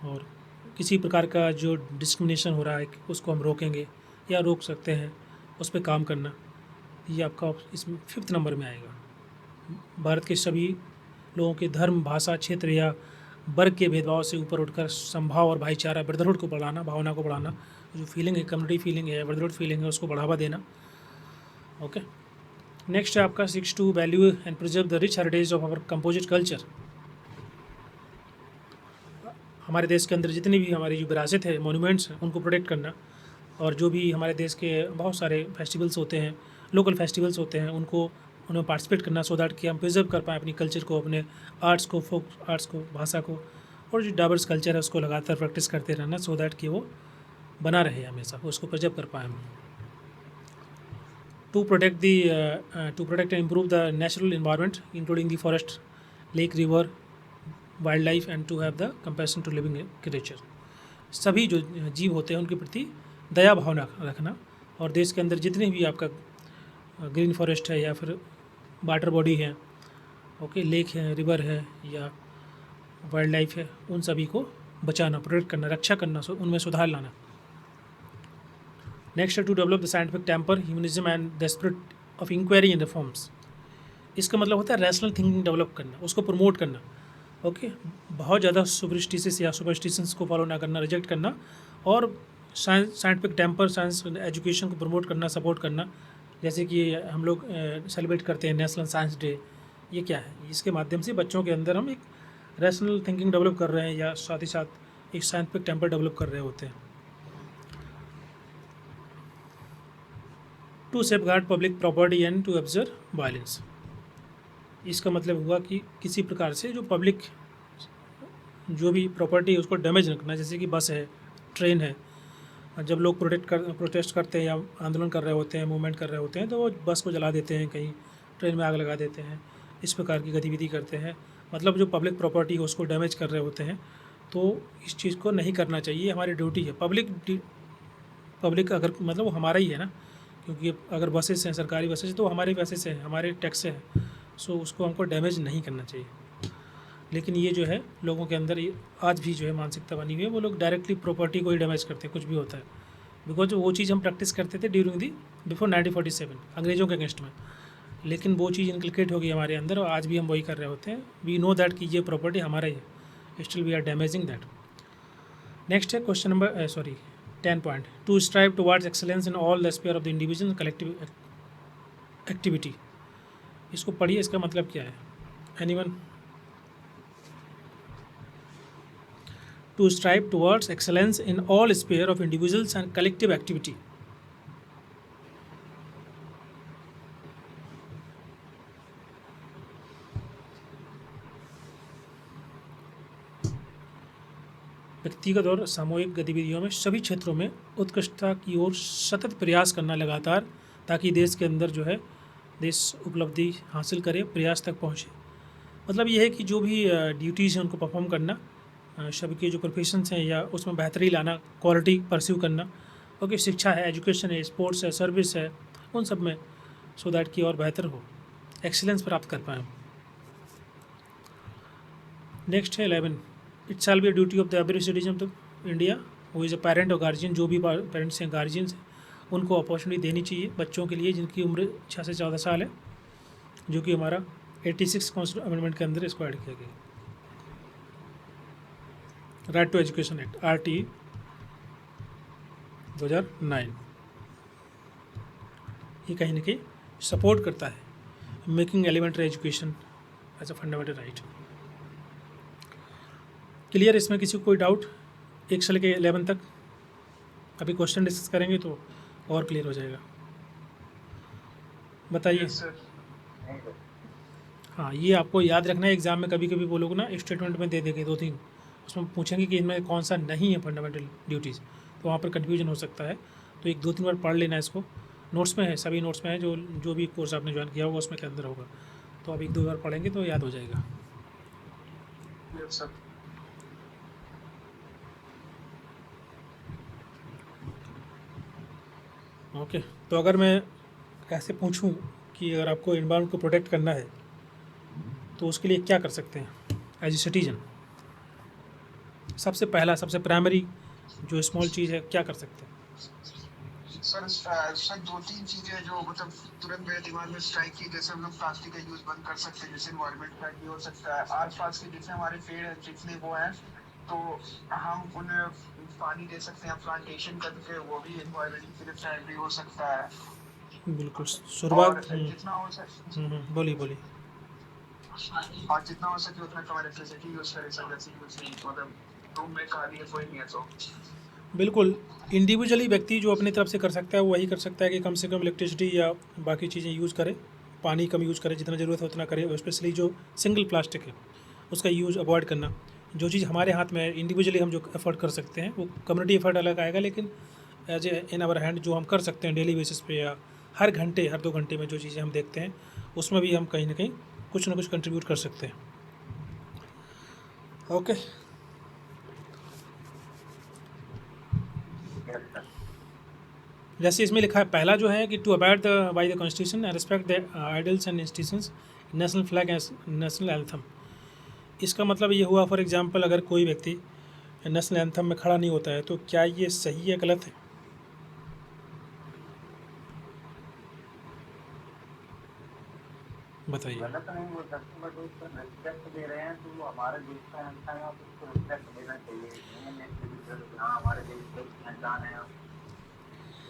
और किसी प्रकार का जो डिस्क्रिमिनेशन हो रहा है उसको हम रोकेंगे या रोक सकते हैं, उस पर काम करना। ये आपका इसमें 5th नंबर में आएगा। भारत के सभी लोगों के धर्म, भाषा, क्षेत्र या वर्ग के भेदभाव से ऊपर उठकर समभाव और भाईचारा, ब्रदरहुड को बढ़ाना, भावना को बढ़ाना, जो फीलिंग है, कम्युनिटी फीलिंग है, ब्रदरहुड फीलिंग है, उसको बढ़ावा देना। ओके, नेक्स्ट है आपका 6 to value and preserve the rich heritage of our composite culture. हमारे देश के अंदर जितनी भी हमारी जो विरासत है, मोन्यूमेंट्स हैं, उनको प्रोटेक्ट करना, और जो भी हमारे देश के बहुत सारे फेस्टिवल्स होते हैं, लोकल फेस्टिवल्स होते हैं, उन्हें पार्टिसिपेट करना, सो दैट कि हम प्रिजर्व कर पाएँ अपनी कल्चर को, अपने आर्ट्स को, फोक आर्ट्स को, भाषा को, और जो डाइवर्स कल्चर है उसको लगातार प्रैक्टिस करते रहना, सो दैट कि वो बना रहे हमेशा, उसको प्रिजर्व कर पाएँ हम। To protect and improve the natural environment including the forest, lake, river, wild life, and to have the compassion to living creature. सभी जो जीव होते हैं उनके प्रति दया भावना रखना, और देश के अंदर जितने भी आपका ग्रीन फॉरेस्ट है या फिर वाटर बॉडी है, ओके, लेक है, रिवर है या वाइल्ड लाइफ है, उन सभी को बचाना, प्रोटेक्ट करना, रक्षा करना, उनमें सुधार लाना। नेक्स्ट है to develop the scientific temper, humanism and the spirit of inquiry and reforms. इसका मतलब होता है रैशनल थिंकिंग डेवलप करना, उसको प्रमोट करना। ओके, बहुत ज़्यादा सुपरस्टिशियस या सुपरस्टिशंस को फॉलो ना करना, रिजेक्ट करना, और साइंटिफिक टेम्पर, साइंस एजुकेशन को प्रमोट करना, सपोर्ट करना। जैसे कि हम लोग सेलिब्रेट करते हैं नेशनल साइंस डे, ये क्या है? इसके माध्यम से बच्चों के अंदर हम एक रैशनल थिंकिंग डेवलप कर रहे हैं, या साथ ही साथ एक साइंटिफिक टेम्पर डेवलप कर रहे होते हैं। To safeguard public property and to observe violence. इसका मतलब हुआ कि किसी प्रकार से जो पब्लिक जो भी प्रॉपर्टी है उसको डैमेज न करना, जैसे कि बस है, ट्रेन है, जब लोग प्रोटेस्ट करते हैं या आंदोलन कर रहे होते हैं, मूवमेंट कर रहे होते हैं, तो वो बस को जला देते हैं, कहीं ट्रेन में आग लगा देते हैं, इस प्रकार की गतिविधि करते हैं। मतलब जो पब्लिक प्रॉपर्टी है उसको डैमेज कर रहे होते हैं, तो इस चीज़ को नहीं करना चाहिए। हमारी ड्यूटी है। पब्लिक अगर मतलब वो हमारा ही है ना, क्योंकि अगर बसेस हैं, सरकारी बसेस, तो हमारे पैसे से हैं, हमारे टैक्स से हैं, सो उसको हमको डैमेज नहीं करना चाहिए। लेकिन ये जो है लोगों के अंदर ये आज भी जो है मानसिकता बनी हुई है, वो लोग डायरेक्टली प्रॉपर्टी को ही डैमेज करते हैं, कुछ भी होता है। बिकॉज वो चीज़ हम प्रैक्टिस करते थे बिफोर 1947 अंग्रेज़ों के अगेंस्ट में, लेकिन वो चीज़ इनकलकेट हो गई हमारे अंदर, और आज भी हम वही कर रहे होते हैं। वी नो दैट कि ये प्रॉपर्टी हमारा ही है, still we are damaging that. Next है question number 10 point, to strive towards excellence in all the sphere of the individual collective activity. इसको पढ़िए, इसका मतलब क्या है? Anyone? To strive towards excellence in all sphere of individuals and collective activity. व्यक्तिगत और सामूहिक गतिविधियों में सभी क्षेत्रों में उत्कृष्टता की ओर सतत प्रयास करना लगातार, ताकि देश के अंदर जो है देश उपलब्धि हासिल करे, प्रयास तक पहुँचे। मतलब ये है कि जो भी ड्यूटीज़ हैं उनको परफॉर्म करना, सभी के जो प्रोफेशंस हैं या उसमें बेहतरी लाना, क्वालिटी परस्यू करना। ओके, शिक्षा है, एजुकेशन है, स्पोर्ट्स है, सर्विस है, उन सब में, सो दैट कि और बेहतर हो, एक्सीलेंस प्राप्त कर पाएँ। नेक्स्ट है 11, it shall be a duty of the every citizen of India who is a parent और गार्जियन। जो भी पेरेंट्स हैं, गार्जियंस हैं, उनको अपॉर्चुनिटी देनी चाहिए बच्चों के लिए जिनकी उम्र 6 से 14 साल है, जो कि हमारा 86 कॉन्स्टिट्यूशन अमेंडमेंट के अंदर इसको ऐड किया गया। Right to education act RT 2009 ये कहीं ना कहीं सपोर्ट करता है making elementary education as a fundamental right. Clear? इसमें किसी को कोई डाउट? 1 से लेकर 11 तक अभी क्वेश्चन डिस्कस करेंगे तो और क्लियर हो जाएगा। बताइए। हाँ, ये आपको याद रखना है। एग्जाम में कभी कभी वो लोग ना स्टेटमेंट में दे देंगे 2-3, उसमें पूछेंगे कि इनमें कौन सा नहीं है फंडामेंटल ड्यूटीज़, तो वहाँ पर कन्फ्यूजन हो सकता है। तो 1-2-3 बार पढ़ लेना इसको। नोट्स में है, सभी नोट्स में है, जो भी कोर्स आपने ज्वाइन किया होगा उसमें के अंदर होगा। तो आप 1-2 बार पढ़ेंगे तो याद हो जाएगा। ओके, तो अगर मैं ऐसे पूछूं कि अगर आपको एनवायरनमेंट को प्रोटेक्ट करना है तो उसके लिए क्या कर सकते हैं एज ए सिटीजन? सबसे पहला, सबसे प्राइमरी जो स्मॉल चीज़ है, क्या कर सकते हैं? सर दो तीन चीजें जो मतलब तुरंत मेरे दिमाग में स्ट्राइक की, जैसे हम लोग प्लास्टिक का यूज बंद कर सकते हैं, जैसे एनवायरमेंट फ्रेंडली हो सकता है। आसपास के जितने हमारे पेड़ हैं जितने वो हैं, तो हम उन्हें पानी दे सकते हैं, प्लांटेशन करके, वो भी एनवायरमेंट के लिए फ्रेंडली हो सकता है। बिल्कुल और शुरुआत। जितना हो सके बोलिए बोलिए। और जितना हो सके उतना कम इलेक्ट्रिसिटी यूज करें सर, जैसे यूज नहीं, मतलब रूम में खाली है कोई नहीं है तो। बिल्कुल, इंडिविजुअली व्यक्ति जो अपनी तरफ से कर सकता है वो वही कर सकता है कि कम से कम इलेक्ट्रिसिटी या बाकी चीज़ें यूज़ करे, पानी कम यूज़ करे, जितना ज़रूरत है उतना करे, और स्पेशली जो सिंगल प्लास्टिक है उसका यूज़ अवॉइड करना। जो चीज़ हमारे हाथ में है, इंडिविजुअली हम जो एफर्ट कर सकते हैं, वो कम्युनिटी एफर्ट अलग आएगा, लेकिन as a in our hand जो हम कर सकते हैं डेली बेसिस पे या हर घंटे, हर 2 घंटे में जो चीज़ें हम देखते हैं, उसमें भी हम कहीं ना कहीं कुछ ना कुछ कंट्रीब्यूट कर सकते हैं। Okay, yes sir. जैसे इसमें लिखा है, पहला जो है कि to abide the by the constitution and respect the ideals and institutions, national flag and national anthem. इसका मतलब ये हुआ, फॉर एग्जांपल अगर कोई व्यक्ति नेशनल एंथम में खड़ा नहीं होता है तो क्या ये सही है, गलत है? बताइए। गलत नहीं बोल सकते, बट उसको रिस्पेक्ट दे रहे हैं तो वो हमारे देश का इंसान है, तो उसको रिस्पेक्ट देना चाहिए। मेन इंडिविजुअल, हाँ हमारे देश का इंसान है,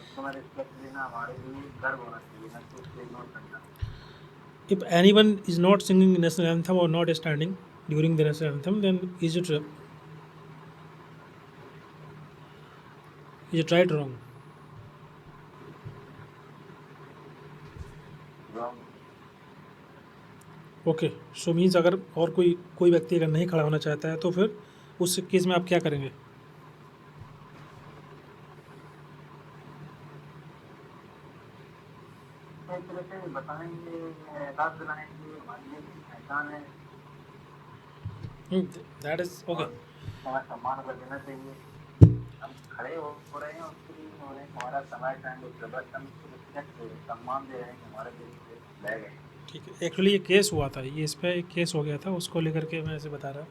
उसको मैं रिस्पेक्ट देना हमारे लिए गर्व होना चाहिए, ना कि उसको इग्नोर करना। If anyone is not singing national anthem or not standing during the national anthem, then is it right or wrong? Wrong. Okay, so means अगर और कोई व्यक्ति अगर नहीं खड़ा होना चाहता है तो फिर उस केस में आप क्या करेंगे? एक तरह से बताएंगे, एहसास दिलाएंगे हमारी ये पहचान है, दैट इज ओके। हमारा सम्मान कर देना चाहिए। हम खड़े हो रहे हैं उसके लिए हो रहे हैं, हमारा समय टाइम बस हम रिस्पेक्ट सम्मान दे रहे हैं कि हमारे देश से फ्लैग है। ठीक है, एक्चुअली ये केस हुआ था, ये इस पर एक केस हो गया था, उसको लेकर के मैं ऐसे बता रहा हूँ।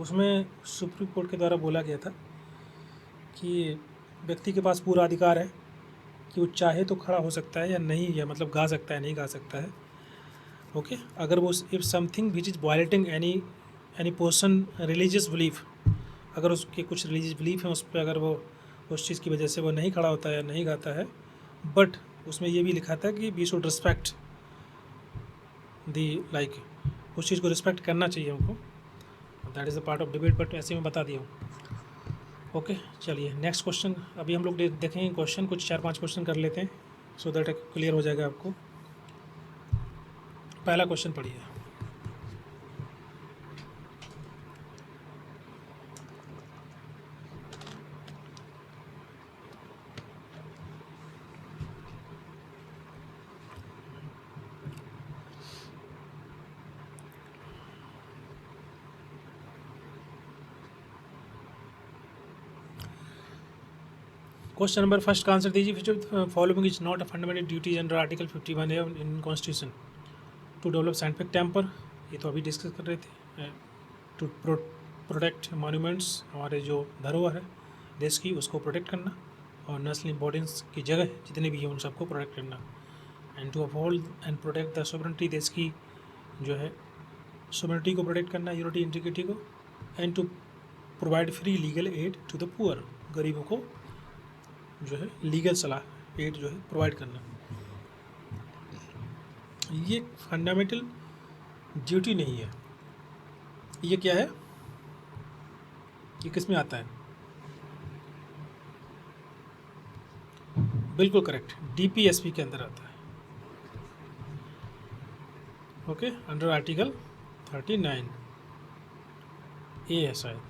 उसमें सुप्रीम कोर्ट के द्वारा बोला गया था कि व्यक्ति के पास पूरा अधिकार है कि वो चाहे तो खड़ा हो सकता है या नहीं, या मतलब गा सकता है, नहीं गा सकता है। ओके, अगर वो if something which is violating any person religious belief, अगर उसके कुछ रिलीजियस बिलीफ हैं उस पर, अगर वो उस चीज़ की वजह से वो नहीं खड़ा होता है, नहीं गाता है, बट उसमें ये भी लिखा था कि we should respect the, like उस चीज़ को रिस्पेक्ट करना चाहिए हमको। That is a part of debate, but ऐसे में बता दिया हूँ। ओके, चलिए नेक्स्ट क्वेश्चन अभी हम लोग देखेंगे। क्वेश्चन कुछ 4-5 क्वेश्चन कर लेते हैं सो दैट क्लियर हो जाएगा आपको। पहला क्वेश्चन पढ़िए। क्वेश्चन नंबर फर्स्ट का आंसर दीजिए। Which following is not a fundamental duty under article 51 in constitution to develop scientific temper, ये तो अभी डिस्कस कर रहे थे। टू प्रोटेक्ट मॉन्यूमेंट्स, हमारे जो धरोहर है देश की उसको प्रोटेक्ट करना, और नेशनल इंपॉर्टेंस की जगह जितने भी हैं उन सबको प्रोटेक्ट करना। And to uphold and protect the sovereignty, देश की जो है सोवरेनिटी को प्रोटेक्ट करना, यूनिटी इंटीग्रिटी को। And to provide free legal aid to the poor, गरीबों को जो है लीगल सलाह, एड जो है प्रोवाइड करना। ये फंडामेंटल ड्यूटी नहीं है। ये क्या है, ये किस में आता है? बिल्कुल करेक्ट, डीपीएसपी के अंदर आता है। ओके, अंडर आर्टिकल 39 ए है शायद,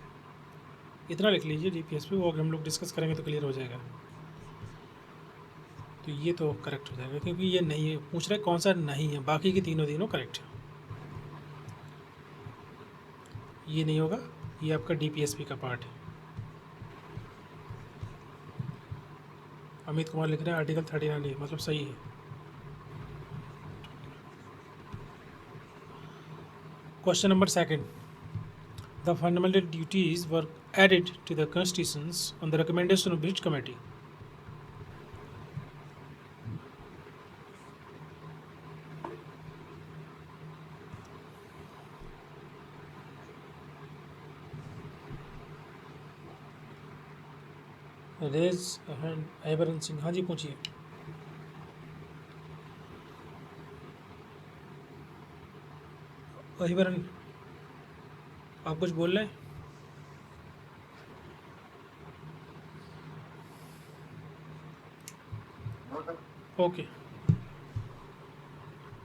इतना लिख लीजिए डीपीएसपी, वो अगर हम लोग डिस्कस करेंगे तो क्लियर हो जाएगा। तो ये तो करेक्ट हो जाएगा, क्योंकि ये नहीं है, पूछ रहे कौन सा नहीं है, बाकी के तीनों करेक्ट है। ये नहीं होगा, ये आपका डीपीएसपी का पार्ट है। अमित कुमार लिख रहे हैं आर्टिकल 39 ए, मतलब सही है। Question number 2, the fundamental duties were added to the constitutions on the recommendation of which committee? Raise hand Ahibaran Singh, हाँ जी पूछिए। अहिबरन आप कुछ बोल रहे हैं? ओके,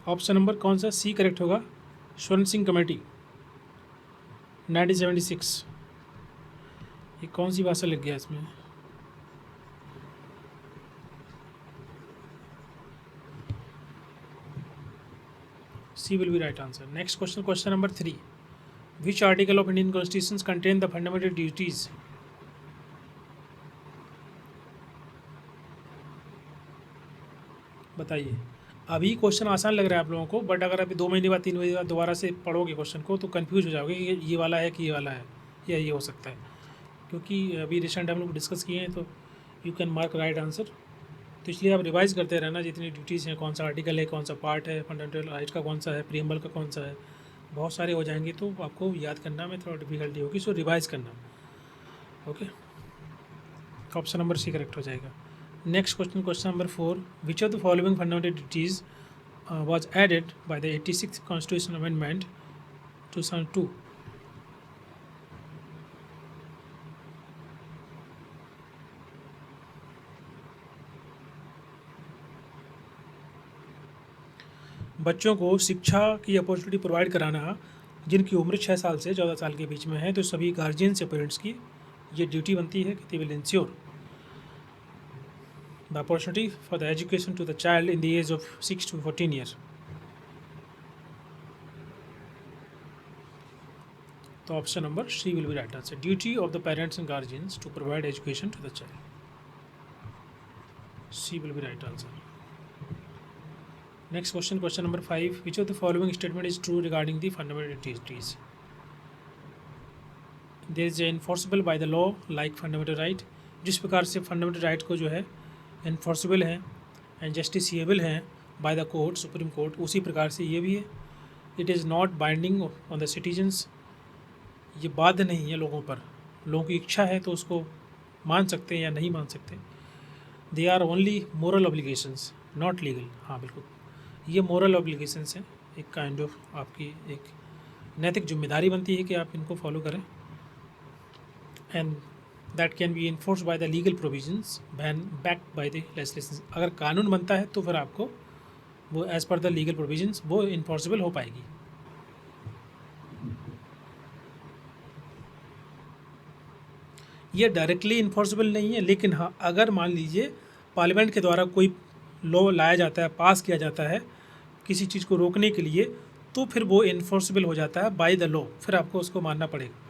ऑप्शन नंबर कौन सा सी करेक्ट होगा? स्वर्ण सिंह कमेटी 1976। ये कौन सी भाषा लग गया इसमें? C will be right answer. Next question, question number 3. Which article of Indian Constitution contain the fundamental duties? बताइए। अभी क्वेश्चन आसान लग रहा है आप लोगों को, बट अगर अभी 2 महीने बाद 3 महीने बाद दोबारा से पढ़ोगे क्वेश्चन को तो कंफ्यूज हो जाओगे कि ये वाला है कि ये वाला है या ये हो सकता है, क्योंकि अभी रिसेंट हम लोग डिस्कस किए हैं, तो you can mark right answer. तो इसलिए आप रिवाइज करते रहना जितनी ड्यूटीज़ हैं, कौन सा आर्टिकल है, कौन सा पार्ट है, फंडामेंटल राइट का कौन सा है, प्रीएम्बल का कौन सा है, बहुत सारे हो जाएंगे तो आपको याद करना में थोड़ा डिफिकल्टी होगी, सो रिवाइज करना। Okay, option number C correct हो जाएगा। Next question, question number 4, which of the following fundamental duties was added by the 86th Constitutional Amendment 2002? बच्चों को शिक्षा की अपॉर्चुनिटी प्रोवाइड कराना जिनकी उम्र 6 साल से 14 साल के बीच में है, तो सभी गार्जियंस या पेरेंट्स की ये ड्यूटी बनती है कि they will ensure the opportunity for the education to the child in the age of 6 to 14 years. तो option number C will be right answer. Duty of the parents and guardians to provide education to the child. C will be right answer. Next question, question number 5. Which of the following statement is true regarding the fundamental duties? There is enforceable by the law like fundamental right. जिस प्रकार से fundamental right को जो है enforceable है and justiciable है by the court, supreme court, उसी प्रकार से ये भी है। It is not binding on the citizens, ये बाध्य नहीं है लोगों पर, लोगों की इच्छा है तो उसको मान सकते हैं या नहीं मान सकते। They are only moral obligations not legal. हाँ बिल्कुल, ये मोरल ऑब्लिगेशंस हैं, एक काइंड ऑफ आपकी एक नैतिक जिम्मेदारी बनती है कि आप इनको फॉलो करें, and that can be enforce by the legal provisions backed by the legislation. अगर कानून बनता है तो फिर आपको वो as per the legal provisions वो इन्फोर्सेबल हो पाएगी। ये डायरेक्टली इन्फोर्सेबल नहीं है, लेकिन हाँ अगर मान लीजिए पार्लियामेंट के द्वारा कोई लॉ लाया जाता है, पास किया जाता है किसी चीज़ को रोकने के लिए, तो फिर वो इन्फोर्सेबल हो जाता है बाय द लॉ, फिर आपको उसको मानना पड़ेगा।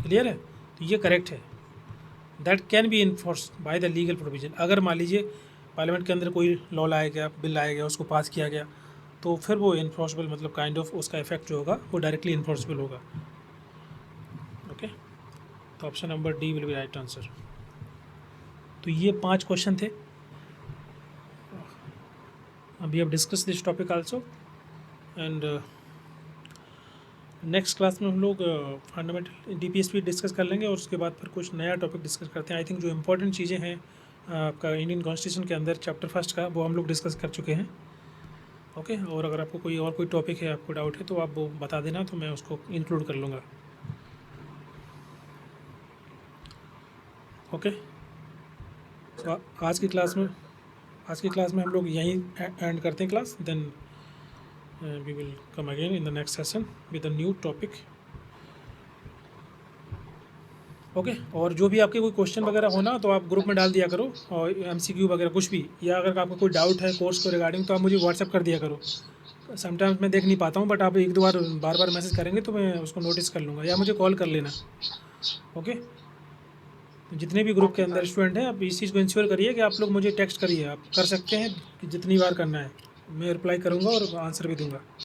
क्लियर है? तो ये करेक्ट है, that can be enforce by the legal provision. अगर मान लीजिए पार्लियामेंट के अंदर कोई लॉ लाया गया, बिल लाया गया, उसको पास किया गया, तो फिर वो इन्फोर्सेबल मतलब काइंड ऑफ उसका इफेक्ट जो होगा वो डायरेक्टली इन्फोर्सेबल होगा। ओके, तो option number D will be right answer. तो ये 5 क्वेश्चन थे। अभी अब discuss this topic also, and next class में हम लोग फंडामेंटल डीपीएसपी डिस्कस कर लेंगे और उसके बाद फिर कुछ नया टॉपिक डिस्कस करते हैं। आई थिंक जो इम्पोर्टेंट चीज़ें हैं आपका इंडियन कॉन्स्टिट्यूशन के अंदर चैप्टर 1 का, वो हम लोग डिस्कस कर चुके हैं। ओके, और अगर आपको कोई टॉपिक है, आपको डाउट है, तो आप वो बता देना, तो मैं उसको इंक्लूड कर लूँगा। ओके, तो आज की क्लास में हम लोग यहीं एंड करते हैं class, then we will come again in the next session with a new topic. Okay, और जो भी आपके कोई क्वेश्चन वगैरह होना तो आप ग्रुप में डाल दिया करो, और MCQ वगैरह कुछ भी, या अगर आपको कोई डाउट है कोर्स को रिगार्डिंग तो आप मुझे व्हाट्सएप कर दिया करो। समटाइम्स मैं देख नहीं पाता हूँ, बट आप 1-2 बार मैसेज करेंगे तो मैं उसको नोटिस कर लूँगा, या मुझे कॉल कर लेना। ओके, जितने भी ग्रुप के अंदर स्टूडेंट हैं, आप इस चीज़ को इंश्योर करिए कि आप लोग मुझे टेक्स्ट करिए, आप कर सकते हैं कि जितनी बार करना है मैं रिप्लाई करूँगा और आंसर भी दूँगा।